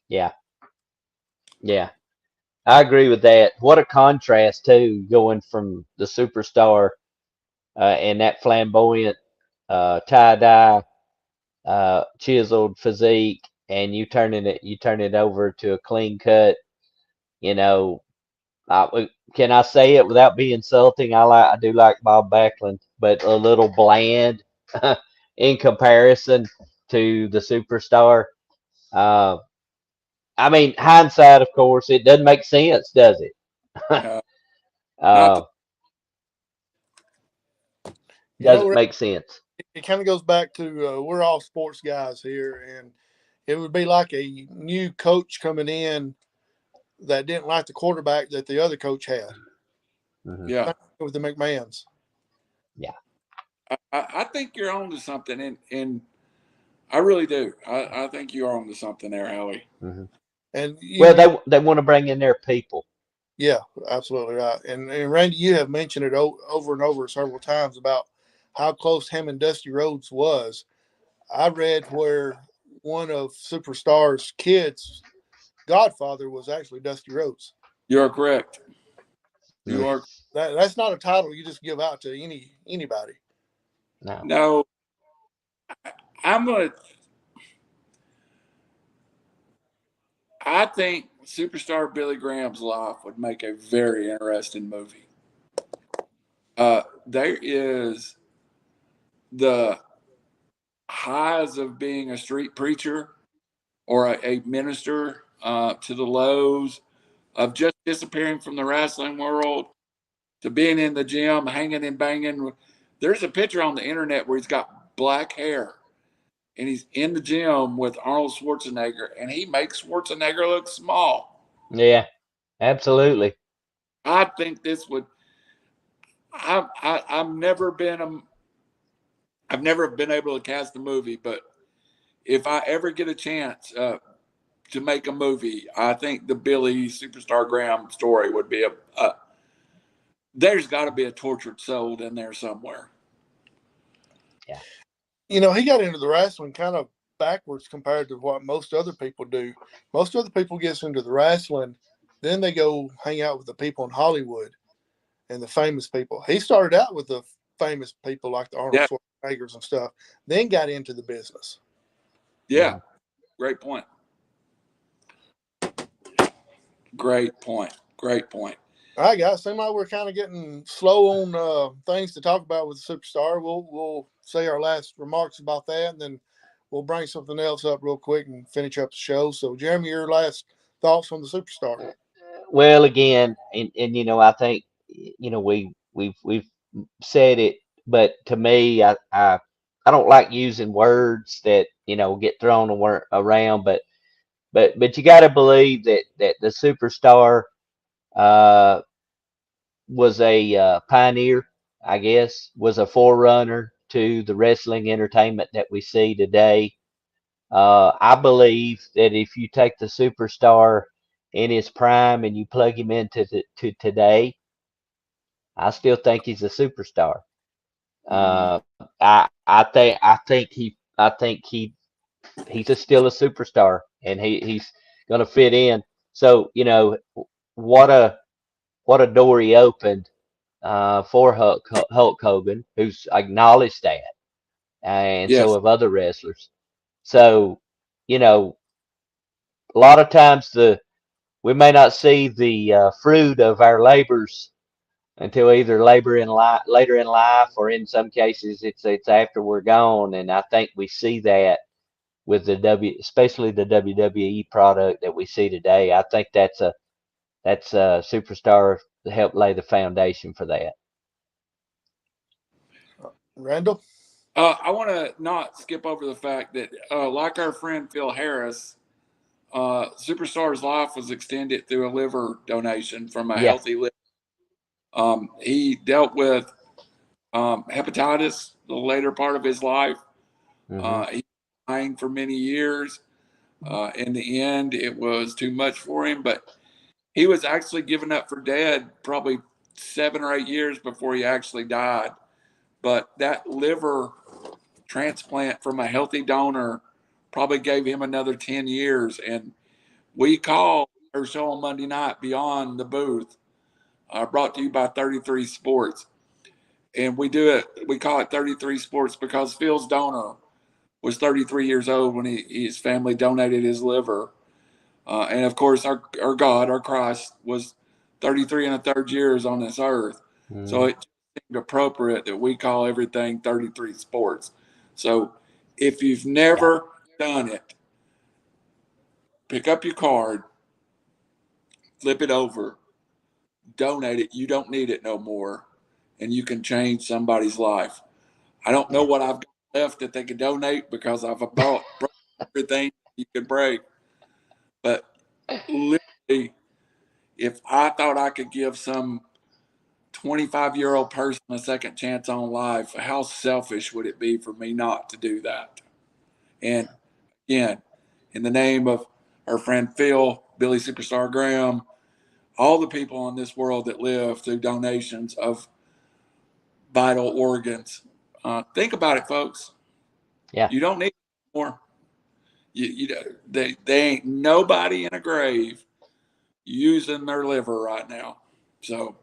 Yeah. I agree with that. What a contrast, too, going from the superstar and that flamboyant tie-dye, chiseled physique, and you turn it over to a clean cut. Can I say it without being insulting? I do like Bob Backlund, but a little bland in comparison to the superstar. I mean, hindsight, of course, it doesn't make sense, does it? Doesn't make sense. It kind of goes back to we're all sports guys here, and it would be like a new coach coming in that didn't like the quarterback that the other coach had. Mhm. Yeah. With the McMahons. Yeah. I think you're on to something, and I really do. I think you're on to something there, Howie. Mhm. And Well, they want to bring in their people. yeah, absolutely right. And Randy, you have mentioned it over and over several times about how close him and Dusty Rhodes was. I read where one of Superstar's kids' godfather was actually Dusty Rhodes. You are correct. Mm. You are. That's not a title you just give out to anybody. No. No, I'm gonna. I think Superstar Billy Graham's life would make a very interesting movie. There is the highs of being a street preacher or a minister, to the lows of just disappearing from the wrestling world to being in the gym, hanging and banging. There's a picture on the internet where he's got black hair and he's in the gym with Arnold Schwarzenegger, and he makes Schwarzenegger look small. Yeah, absolutely. I think this would. I've never been I've never been able to cast a movie, but if I ever get a chance to make a movie, I think the Billy Superstar Graham story would be there's got to be a tortured soul in there somewhere. Yeah. You know, he got into the wrestling kind of backwards compared to what most other people do. Most other people gets into the wrestling, then they go hang out with the people in Hollywood and the famous people. He started out with the famous people like the Arnold Yeah, Schwarzeneggers and stuff, then got into the business. yeah, Mhm. great point. Great point. Great point. All right, guys. Seems like we're kind of getting slow on things to talk about with the Superstar. We'll say our last remarks about that, and then we'll bring something else up real quick and finish up the show. So, Jeremy, your last thoughts on the Superstar? Well, again, and I think we've said it, but to me, I don't like using words that get thrown around, but you got to believe that the Superstar uh, was a pioneer, I guess, was a forerunner to the wrestling entertainment that we see today. I believe that if you take the Superstar in his prime and you plug him into to today, I still think he's a superstar. Mm. I think still a superstar, and he's going to fit in. So what a door he opened for Hulk Hogan, who's acknowledged that, and so Yes. have other wrestlers. So a lot of times we may not see the fruit of our labors until either later in life, or in some cases it's after we're gone. And I think we see that with especially the WWE product that we see today. I think that's a Superstar to help lay the foundation for that. Randall? I want to not skip over the fact that, like our friend Phil Harris, Superstar's life was extended through a liver donation from a Yeah. healthy liver. He dealt with hepatitis the later part of his life. Hmm. He was dying for many years. In the end, it was too much for him, but he was actually given up for dead probably 7 or 8 years before he actually died. But that liver transplant from a healthy donor probably gave him another 10 years. And we call our show on Monday night Beyond the Booth, brought to you by 33 Sports. And we call it 33 Sports because Phil's donor was 33 years old when his family donated his liver. And of course, our God, our Christ, was 33 and a third years on this earth. So Hmm. it seemed appropriate that we call everything 33 Sports. So if you've Yeah. never done it, pick up your card, flip it over, donate it. You don't need it no more, and you can change somebody's life. I don't know Yeah. what I've got left that they could donate because I've bought everything you can break. But literally, if I thought I could give some 25-year-old person a second chance on life, how selfish would it be for me not to do that? And again, in the name of our friend Phil, Billy Superstar Graham, all the people in this world that live through donations of vital organs, think about it, folks. Yeah. You don't need more. They ain't nobody in a grave using their liver right now. So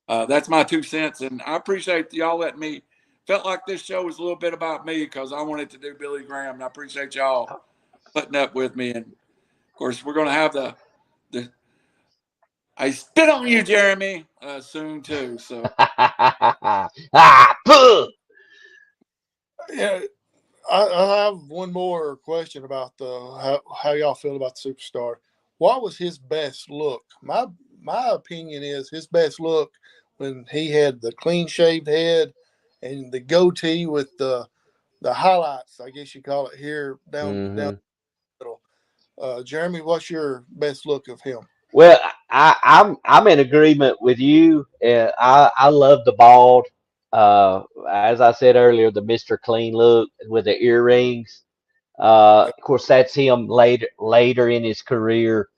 that's my 2 cents, and I appreciate y'all letting me. Felt like this show was a little bit about me because I wanted to do Billy Graham, and I appreciate y'all putting up with me. And of course, we're going to have the I spit on you, Jeremy, soon too. So Yeah, I have one more question about how y'all feel about the superstar. What was his best look? My opinion is his best look when he had the clean shaved head and the goatee with the highlights, I guess you call it, here down the middle. Jeremy, what's your best look of him? Well, I'm in agreement with you. I love the bald. As I said earlier, the Mr. Clean look with the earrings. Of course, that's him later in his career.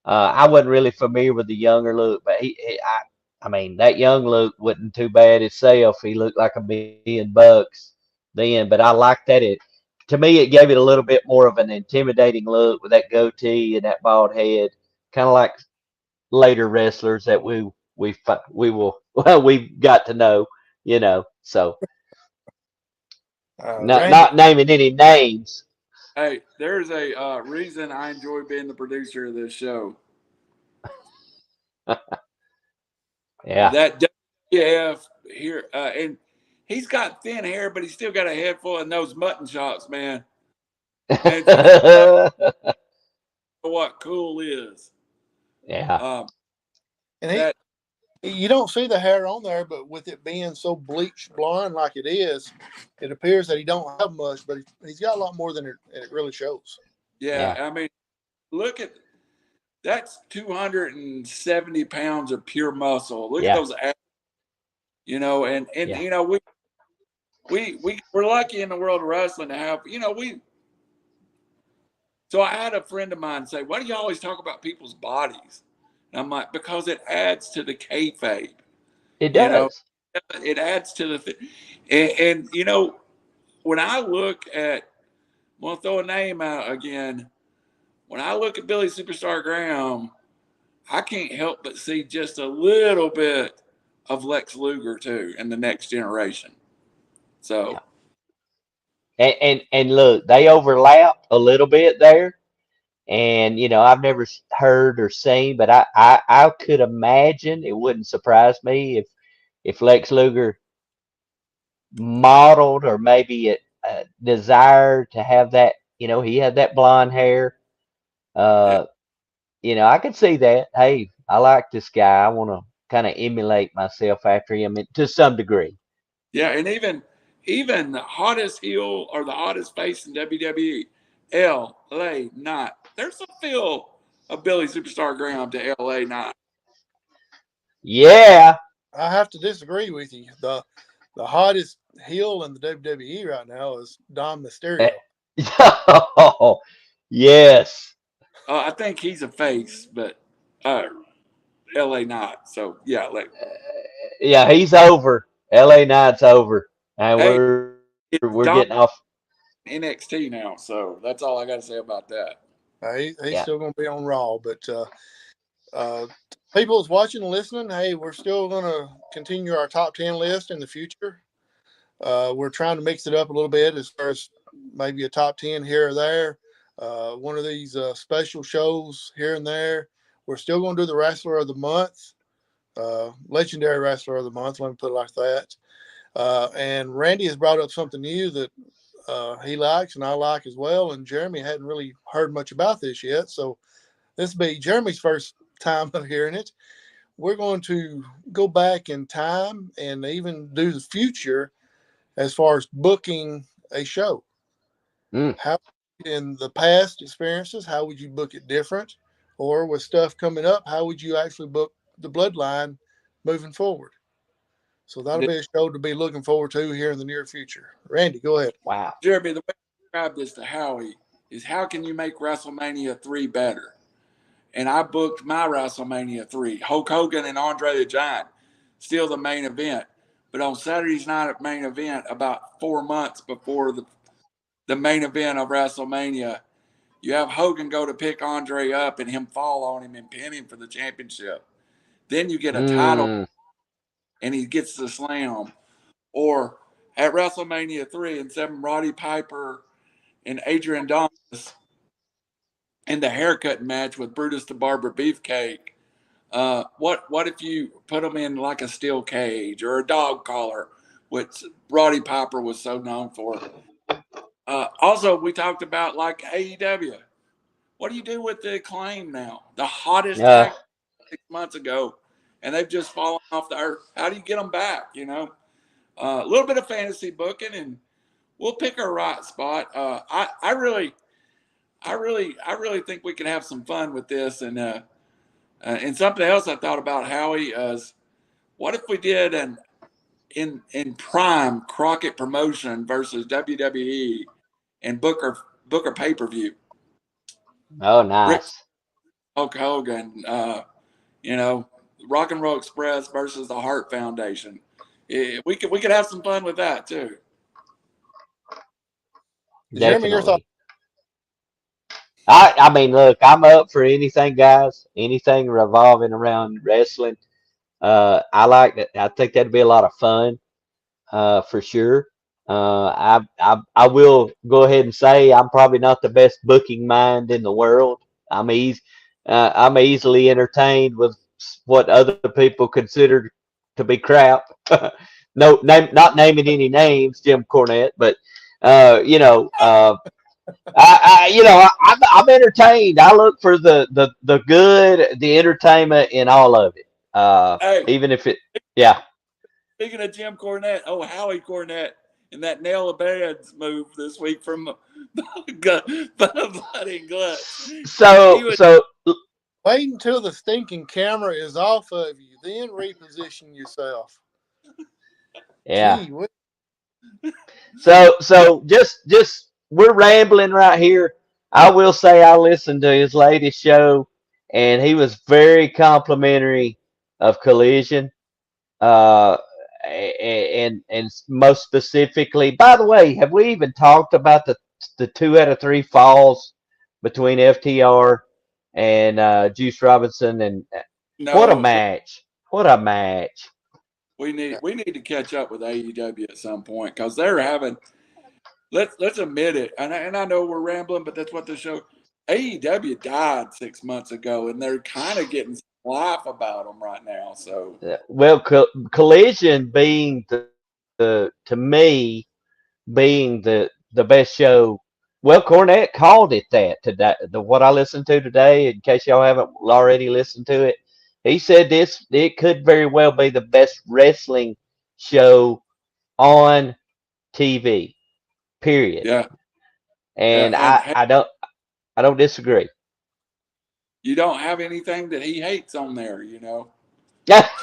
I wasn't really familiar with the younger look, but I mean, that young look wasn't too bad itself. He looked like $1,000,000 then, but I liked that. To me, it gave it a little bit more of an intimidating look with that goatee and that bald head, kind of like later wrestlers that we will we've got to know, So Randy, not naming any names. hey, there's a reason I enjoy being the producer of this show. Yeah. That WWF here, and he's got thin hair, but he's still got a head full of those mutton chops, man. And for me, that's what cool is. Yeah. and That you don't see the hair on there, but with it being so bleached blonde like it is, it appears that he don't have much, but he's got a lot more than it really shows. yeah, I mean, look at that's 270 pounds of pure muscle. Look at Yeah. those abs, and Yeah. we're lucky in the world of wrestling to have, so I had a friend of mine say, "Why do you always talk about people's bodies?" And I'm like, because it adds to the kayfabe. It You know, does. it adds to the and when I look at, I'm gonna throw a name out again. When I look at Billy Superstar Graham, I can't help but see just a little bit of Lex Luger too in the next generation. So And look, they overlap a little bit there. And I've never heard or seen, but I could imagine it wouldn't surprise me if Lex Luger modeled or maybe it desired to have that. He had that blonde hair. yeah, Uh, I could see that. Hey, I like this guy. I want to kind of emulate myself after him to some degree. yeah, and even the hottest heel or the hottest face in WWE, L.A. Knight. There's a feel of Billy Superstar Graham to L.A. Knight. Yeah. I have to disagree with you. The hottest heel in the WWE right now is Dom Mysterio. Oh, yes. I think he's a face, but L.A. Knight. So yeah, Yeah, he's over. LA Knight's over. And hey, it's we're Dom getting off. NXT now. So that's all I got to say about that. He's Yeah. still going to be on Raw, but people is watching and listening. Hey, we're still going to continue our top 10 list in the future. We're trying to mix it up a little bit as far as maybe a top 10 here or there. One of these special shows here and there. We're still going to do the Wrestler of the Month, Legendary Wrestler of the Month. Let me put it like that. And Randy has brought up something new that he likes and I like as well. And Jeremy hadn't really heard much about this yet. So this will be Jeremy's first time of hearing it. We're going to go back in time and even do the future as far as booking a show. Mm. How in the past experiences, how would you book it different? Or with stuff coming up, how would you actually book the bloodline moving forward? So that'll be a show to be looking forward to here in the near future. Randy, go ahead. Wow. Jeremy, the way I describe this to Howie is how can you make WrestleMania 3 better? And I booked my WrestleMania 3. Hulk Hogan and Andre the Giant, still the main event. But on Saturday's night at main event, about 4 months before the main event of WrestleMania, you have Hogan go to pick Andre up and him fall on him and pin him for the championship. Then you get a title and he gets the slam. Or at WrestleMania 3 and 7, Roddy Piper and Adrian Adonis in the haircut match with Brutus the Barber Beefcake. What if you put them in like a steel cage or a dog collar, which Roddy Piper was so known for? Also, we talked about like AEW. What do you do with the Acclaim now? The hottest tag 6 months ago, and they've just fallen off the earth. How do you get them back? You know, a little bit of fantasy booking, and we'll pick our right spot. I really think we can have some fun with this. And something else I thought about, Howie, is what if we did an in prime Crockett promotion versus WWE and Booker pay-per-view? Oh, nice. Hulk Hogan, you know, Rock and Roll Express versus the Hart Foundation. We could have some fun with that too. Jeremy, your thoughts? I mean, look, I'm up for anything, guys. Anything revolving around wrestling. I like that. I think that'd be a lot of fun, for sure. I will go ahead and say I'm probably not the best booking mind in the world. I'm easily entertained with what other people consider to be crap. Not naming any names, Jim Cornette, but you know. I'm entertained. I look for the good, the entertainment in all of it. Hey, Even if it, yeah. Speaking of Jim Cornette, Howie Cornette and that nail of beds move this week from Blood and Guts. So Wait until the stinking camera is off of you, then reposition yourself. yeah. Gee, So just we're rambling right here. I will say I listened to his latest show, and he was very complimentary of Collision. And most specifically, by the way, have we even talked about the 2 out of 3 falls between FTR and Juice Robinson? And no, what a match! What a match! We need to catch up with AEW at some point because they're having. Let's admit it, and I know we're rambling, but that's what the show. AEW died 6 months ago, and they're kind of getting some life about them right now. So, Well, Collision being to me being the best show. Well, Cornette called it that today. What I listened to today, in case y'all haven't already listened to it, he said it could very well be the best wrestling show on TV. Period. yeah. And Yeah, I don't disagree. You don't have anything that he hates on there, you know. But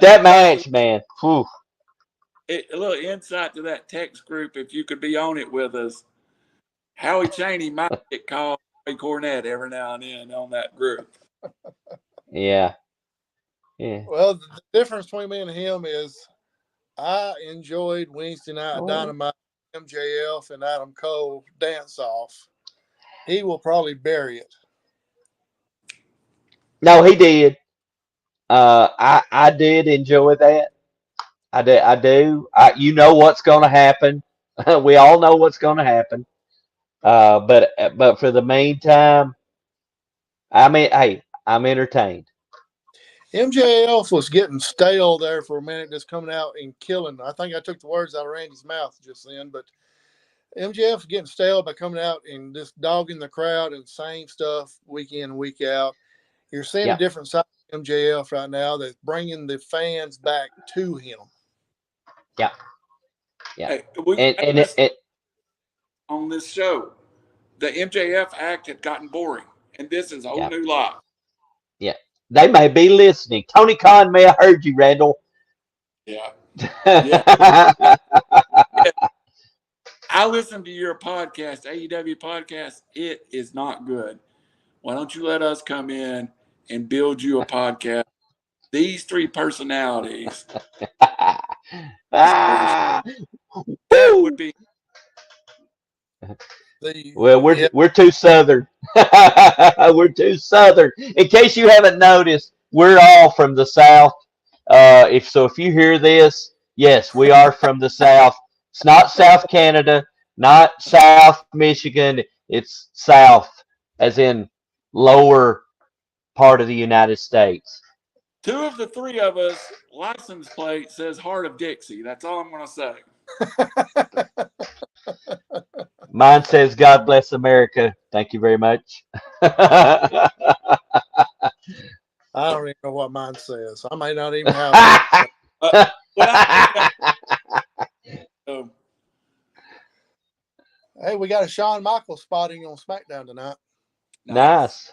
that match, man. Whew. A little insight to that text group, if you could be on it with us. Howie Chaney might get called Howie Cornette every now and then on that group. Yeah. Yeah. well, the difference between me and him is I enjoyed Wednesday Night Dynamite, MJF, and Adam Cole dance off. He will probably bury it. No, he did. I did enjoy that. I do. You know what's going to happen. We all know what's going to happen. But for the meantime, I mean, hey, I'm entertained. MJF was getting stale there for a minute, just coming out and killing. I think I took the words out of Randy's mouth just then, but MJF was getting stale by coming out and just dogging the crowd and same stuff week in and week out. You're seeing a different side of MJF right now that's bringing the fans back to him. Yeah. Hey, on this show. The MJF act had gotten boring, and this is a whole Yeah. new life. Yeah. They may be listening. Tony Khan may have heard you, Randall. Yeah. Yeah. I listened to your podcast, AEW podcast. It is not good. Why don't you let us come in and build you a podcast? These three personalities. Ah, That would be. well, we're too southern. We're too southern. In case you haven't noticed, we're all from the South. If you hear this, yes, we are from the South. It's not South Canada, not South Michigan. It's South, as in lower part of the United States. Two of the three of us, license plate says Heart of Dixie. That's all I'm going to say. Mine says God bless America. Thank you very much. I don't even know what mine says. I may not even have it. Hey, we got a Shawn Michaels spotting on SmackDown tonight. Nice.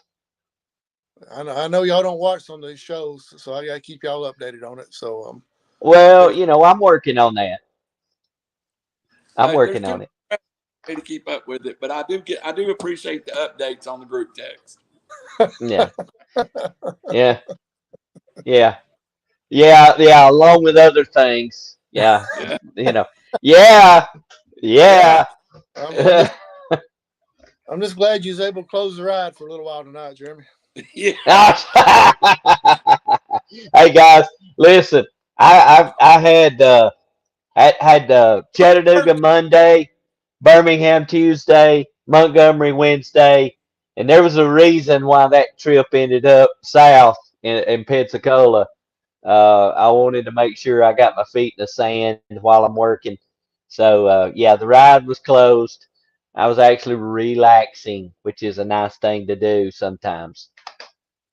I know y'all don't watch some of these shows, so I got to keep y'all updated on it. So, well, I'm working on that. I'm working on it. To keep up with it, but I do appreciate the updates on the group text. Yeah. Along with other things. Yeah. Yeah. I'm just glad you was able to close the ride for a little while tonight, Jeremy. Yeah. Hey guys, listen. I had Chattanooga Monday, Birmingham Tuesday, Montgomery Wednesday, and there was a reason why that trip ended up south in Pensacola. I wanted to make sure I got my feet in the sand while I'm working. So the ride was closed. I was actually relaxing, which is a nice thing to do sometimes.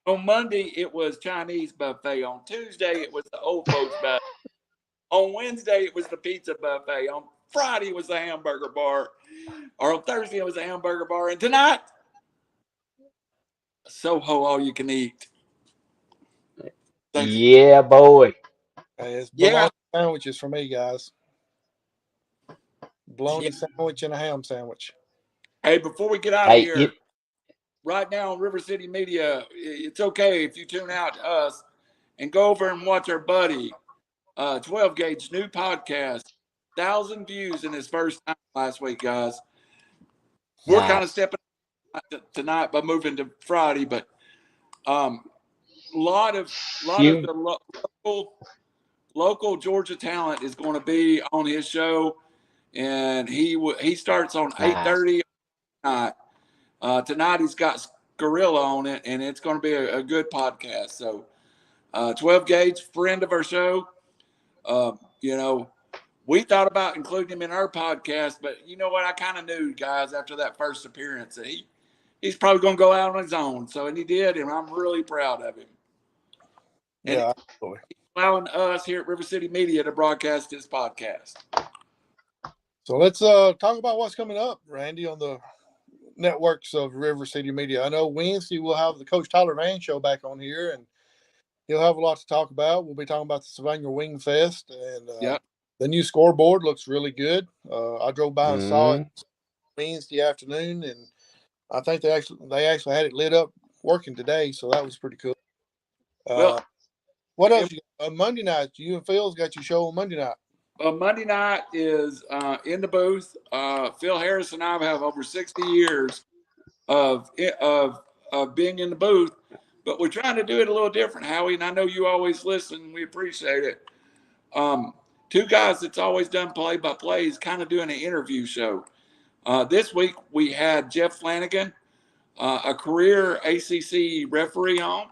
On Monday, it was Chinese buffet. On Tuesday, it was the old folks buffet. On Wednesday, it was the pizza buffet. On Friday, it was the hamburger bar. Or on Thursday, it was the hamburger bar. And tonight, Soho all you can eat. Yeah, boy. Hey, it's bologna sandwiches for me, guys. Bologna sandwich and a ham sandwich. Hey, before we get out of here, right now on RiverCity-Media, it's okay if you tune out to us and go over and watch our buddy, 12 Gauge new podcast, 1,000 views in his first time last week, guys. We're kind of stepping tonight by moving to Friday, but a lot of the local Georgia talent is going to be on his show, and he starts on 8:30 tonight. Tonight he's got Gorilla on it, and it's going to be a good podcast. So 12 Gauge, friend of our show. We thought about including him in our podcast, but you know what? I kind of knew, guys, after that first appearance that he's probably going to go out on his own. So, and he did, and I'm really proud of him. And he's allowing us here at RiverCity-Media to broadcast his podcast. So let's talk about what's coming up, Randy, on the networks of RiverCity-Media. I know Wednesday we'll have the Coach Tyler Van show back on here, and he'll have a lot to talk about. We'll be talking about the Sylvania Wing Fest, and the new scoreboard looks really good. I drove by and saw it Wednesday afternoon, and I think they actually had it lit up working today, so that was pretty cool. What else? Monday night, you and Phil's got your show on Monday night. Monday night is in the booth. Phil Harris and I have over 60 years of being in the booth, but we're trying to do it a little different, Howie, and I know you always listen. We appreciate it. Two guys that's always done play-by-play is kind of doing an interview show. This week we had Jeff Flanagan, a career ACC referee on.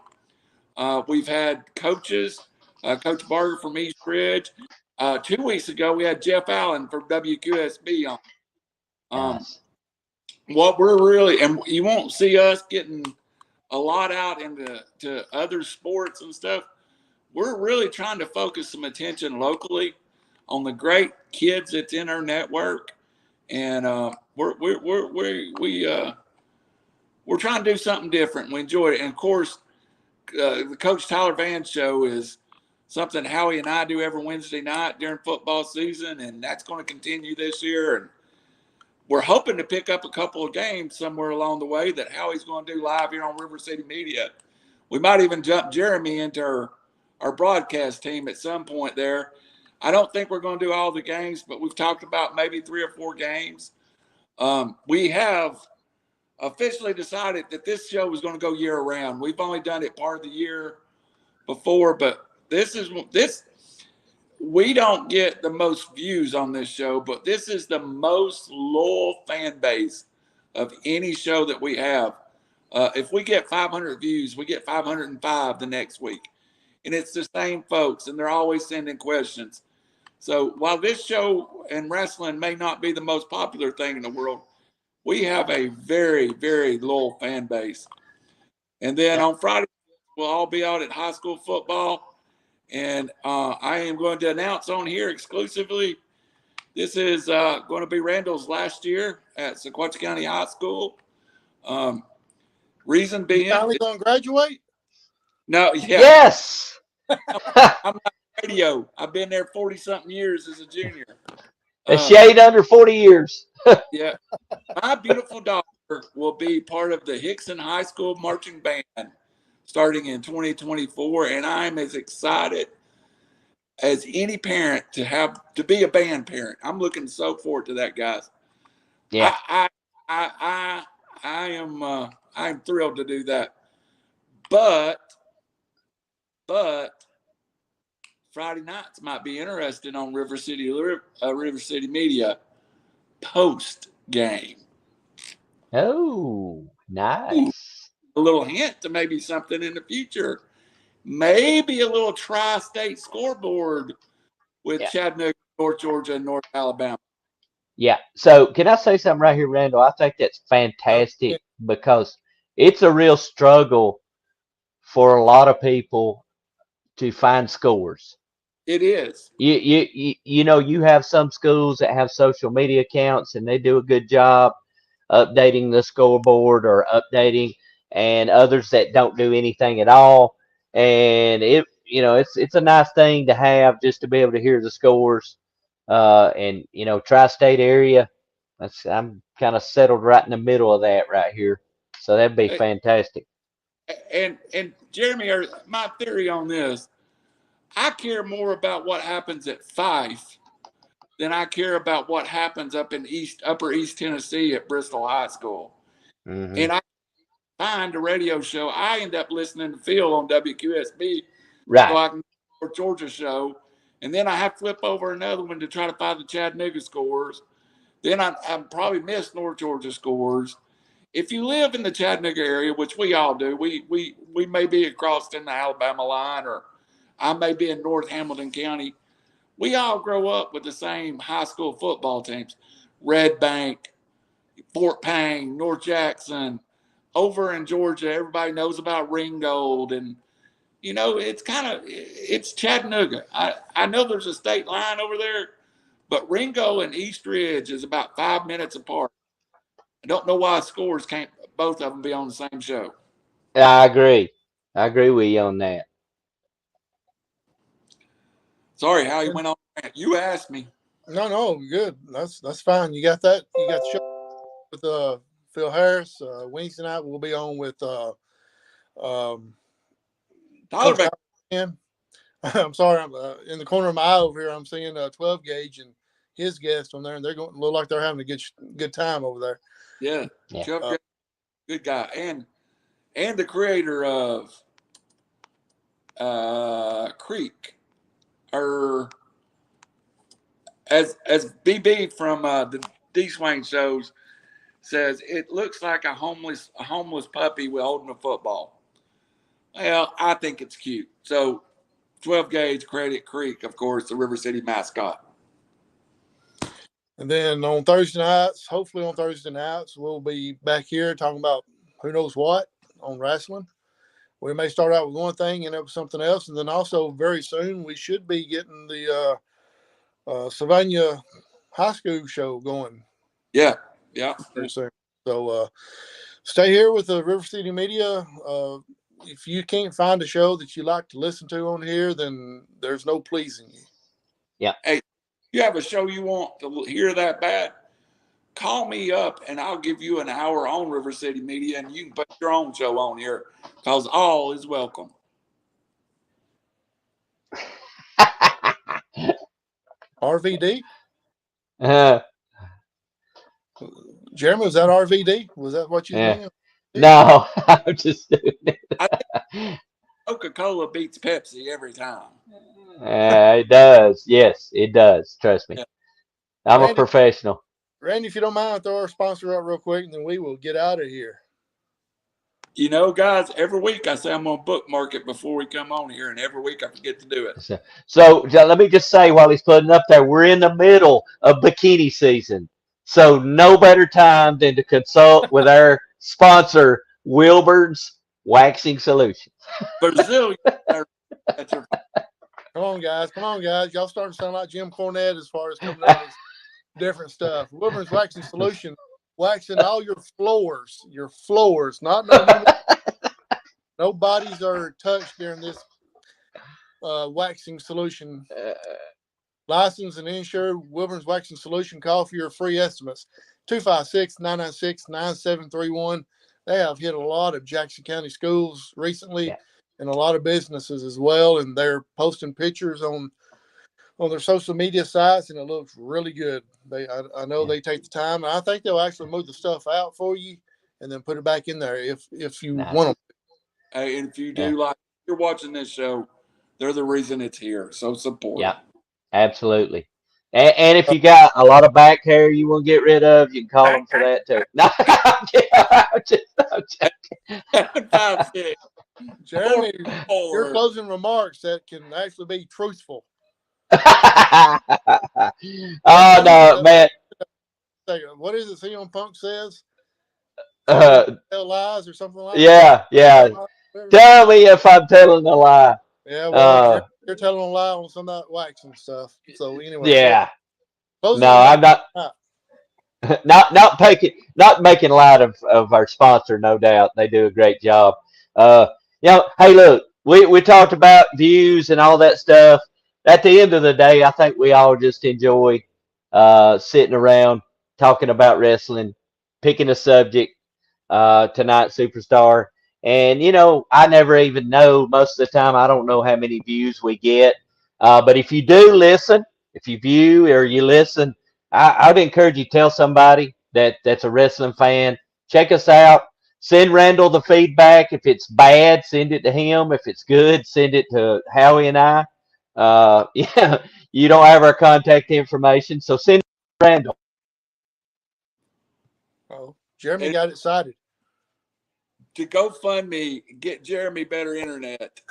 We've had coaches, Coach Barger from East Ridge. 2 weeks ago, we had Jeff Allen from WQSB on. What we're really, and you won't see us getting a lot out into other sports and stuff. We're really trying to focus some attention locally on the great kids that's in our network and we're trying to do something different. We enjoy it, and of course, the Coach Tyler Van Show is something Howie and I do every Wednesday night during football season, and that's going to continue this year. And we're hoping to pick up a couple of games somewhere along the way that Howie's going to do live here on RiverCity-Media. We might even jump Jeremy into our broadcast team at some point there. I don't think we're going to do all the games, but we've talked about maybe 3 or 4 games. We have officially decided that this show is going to go year round. We've only done it part of the year before, but we don't get the most views on this show, but this is the most loyal fan base of any show that we have. If we get 500 views, we get 505 the next week. And it's the same folks, and they're always sending questions. So while this show and wrestling may not be the most popular thing in the world, we have a very, very loyal fan base. And then on Friday, we'll all be out at high school football. And I am going to announce on here exclusively, this is going to be Randall's last year at Sequatchie County High School. Reason being, you finally going to graduate? No, yeah. Yes. I'm on radio. I've been there 40-something years as a junior. A shade under 40 years. Yeah. My beautiful daughter will be part of the Hickson High School marching band starting in 2024, and I'm as excited as any parent to be a band parent. I'm looking so forward to that, guys. Yeah. I'm thrilled to do that. But Friday nights might be interesting on RiverCity-Media post game. Oh, nice. Ooh, a little hint to maybe something in the future. Maybe a little tri-state scoreboard with Chattanooga, North Georgia, and North Alabama. Yeah. So can I say something right here, Randall? I think that's fantastic because it's a real struggle for a lot of people to find scores. It is. You know, you have some schools that have social media accounts and they do a good job updating the scoreboard or updating, and others that don't do anything at all. And it's a nice thing to have, just to be able to hear the scores. And tri-state area, I'm kind of settled right in the middle of that right here, so that'd be fantastic. And Jeremy, my theory on this, I care more about what happens at Fife than I care about what happens up in Upper East Tennessee at Bristol High School. Mm-hmm. And I find a radio show. I end up listening to Phil on WQSB, right? So I can go to Georgia show, and then I have to flip over another one to try to find the Chattanooga scores. Then I probably miss North Georgia scores. If you live in the Chattanooga area, which we all do, we may be across in the Alabama line, or I may be in North Hamilton County. We all grow up with the same high school football teams: Red Bank, Fort Payne, North Jackson. Over in Georgia, everybody knows about Ringgold, and it's Chattanooga. I know there's a state line over there, but Ringgold and East Ridge is about 5 minutes apart. I don't know why scores can't both of them be on the same show. I agree with you on that. Sorry, how you went on. You asked me. No, good. That's fine. You got that. You got the show with Phil Harris. Wednesday night we'll be on with Tyler. I'm sorry, I'm in the corner of my eye over here. I'm seeing 12 gauge and his guest on there, and they're going to look like they're having a good time over there. Yeah. Good guy, and the creator of Creek, or as BB from the D Swain shows says, it looks like a homeless puppy with holding a football. Well, I think it's cute. So 12 gauge credit Creek, of course, the River City mascot. And then on Thursday nights, hopefully on Thursday nights, we'll be back here talking about who knows what on wrestling. We may start out with one thing and end up with something else. And then also very soon we should be getting the Sylvania High School show going. Yeah. Yeah. very soon. So stay here with the River City Media. If you can't find a show that you like to listen to on here, then there's no pleasing you. Yeah. Hey, you have a show you want to hear that bad, call me up and I'll give you an hour on River City Media and you can put your own show on here because all is welcome. RVD? Uh, Jeremy, was that RVD? Was that what you yeah. mean? No, I'm just doing it. I think Coca-Cola beats Pepsi every time. It does. Yes, it does. Trust me. Yeah. I'm a Randy, professional. Randy, if you don't mind, throw our sponsor up real quick, and then we will get out of here. You know, guys, every week I say I'm going to bookmark it before we come on here, and every week I forget to do it. So let me just say while he's putting it up there, we're in the middle of bikini season. So no better time than to consult with our sponsor, Wilburn's Waxing Solutions. Brazilian. That's your Come on, guys. Come on, guys. Y'all starting to sound like Jim Cornette as far as coming up with different stuff. Wilburn's Waxing Solution, waxing all your floors, not no bodies are touched during this waxing solution. Licensed and insured, Wilburn's Waxing Solution. Call for your free estimates. 256-996-9731. They have hit a lot of Jackson County schools recently and a lot of businesses as well. And they're posting pictures on their social media sites, and it looks really good. I know they take the time, and I think they'll actually move the stuff out for you and then put it back in there if you want them. Hey, and if you do like you're watching this show, they're the reason it's here. So support. Yeah, absolutely. And if you got a lot of back hair you want to get rid of, you can call them for that too. No, I'm joking. Jeremy, your closing remarks that can actually be truthful. Oh no, man. What is it CM Punk says? Tell lies or something like that? Yeah. Tell me if I'm telling a lie. Yeah, well, you're telling a lie on some of that waxing stuff. So anyway. Yeah. No, I'm not. Not making light of our sponsor, no doubt. They do a great job. Hey, look, we talked about views and all that stuff. At the end of the day, I think we all just enjoy sitting around talking about wrestling, picking a subject, tonight, Superstar. And, I never even know most of the time. I don't know how many views we get. But if you do listen, if you view or you listen, I'd encourage you to tell somebody that's a wrestling fan. Check us out. Send Randall the feedback. If it's bad, send it to him. If it's good, send it to Howie and I. You don't have our contact information, so send it to Randall. Oh, Jeremy got excited. To GoFundMe, get Jeremy better internet.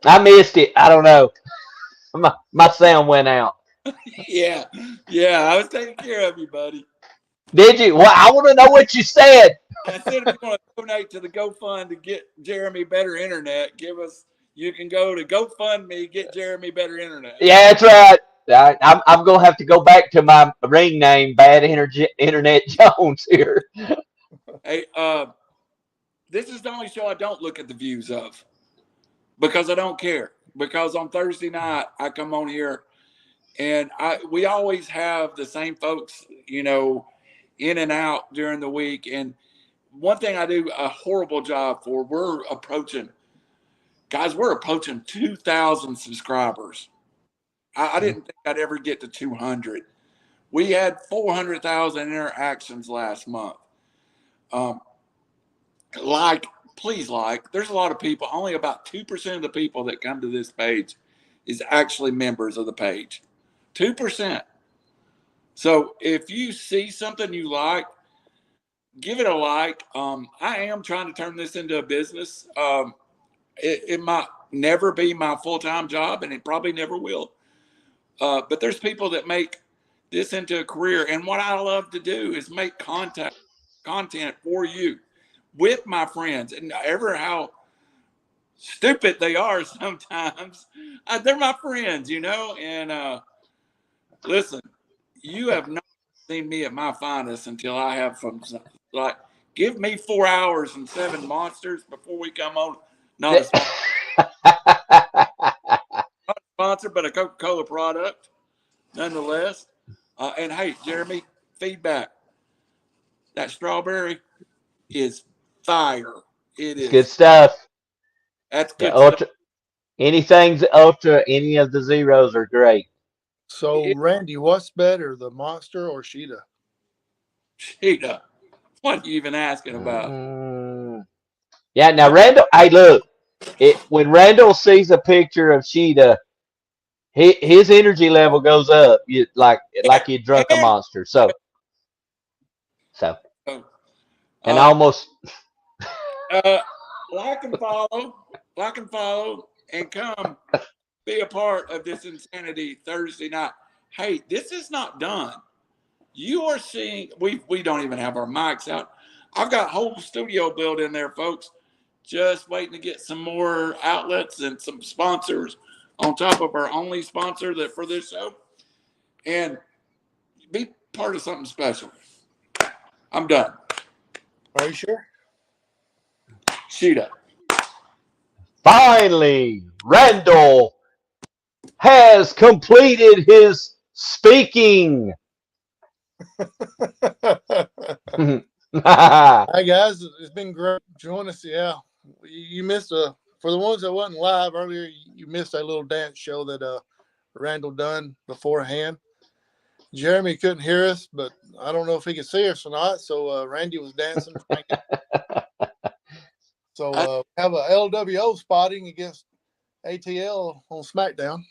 I missed it. I don't know. My sound went out. Yeah, I was taking care of you, buddy. Did you? Well, I want to know what you said. I said if you want to donate to the GoFund to get Jeremy better internet, you can go to GoFundMe, get Jeremy better internet. Yeah, that's right. I'm going to have to go back to my ring name, Bad Internet Jones here. Hey, this is the only show I don't look at the views of because I don't care. Because on Thursday night, I come on here and we always have the same folks, in and out during the week. And one thing I do a horrible job for, we're approaching 2,000 subscribers. I didn't think I'd ever get to 200. We had 400,000 interactions last month. Please there's a lot of people, only about 2% of the people that come to this page is actually members of the page. 2%. So if you see something you like, give it a like. I am trying to turn this into a business. It might never be my full-time job, and it probably never will. But there's people that make this into a career. And what I love to do is make content for you with my friends. And ever how stupid they are sometimes, they're my friends, and Listen, you have not seen me at my finest until I have from like give me 4 hours and 7 monsters before we come on. Not a sponsor, but a Coca-Cola product, nonetheless. And hey, Jeremy, feedback. That strawberry is fire. It is good stuff. That's Yeah, good stuff. anything's ultra. Any of the zeros are great. So, Randy, what's better, the monster or Sheeta? Sheeta. What are you even asking about? Yeah. Now, Randall. Hey, look. When Randall sees a picture of Sheeta, his energy level goes up. Like he drunk a monster. So, and almost. Like and follow, and come be a part of this insanity Thursday night. Hey, this is not done. You are seeing, we don't even have our mics out. I've got a whole studio built in there, folks, just waiting to get some more outlets and some sponsors on top of our only sponsor for this show, and be part of something special. I'm done. Are you sure? Sheeta. Finally, Randall has completed his speaking. Hi guys, it's been great. Join us. Yeah, you missed for the ones that wasn't live earlier. You missed that little dance show that Randall done beforehand. Jeremy couldn't hear us, but I don't know if he could see us or not. So Randy was dancing. So have a LWO spotting against ATL on SmackDown.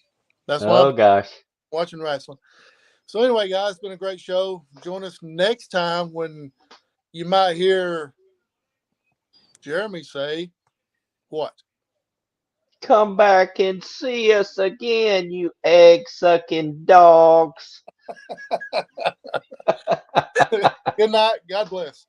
That's why I'm watching wrestling. So anyway, guys, it's been a great show. Join us next time when you might hear Jeremy say, what? Come back and see us again, you egg-sucking dogs. Good night. God bless.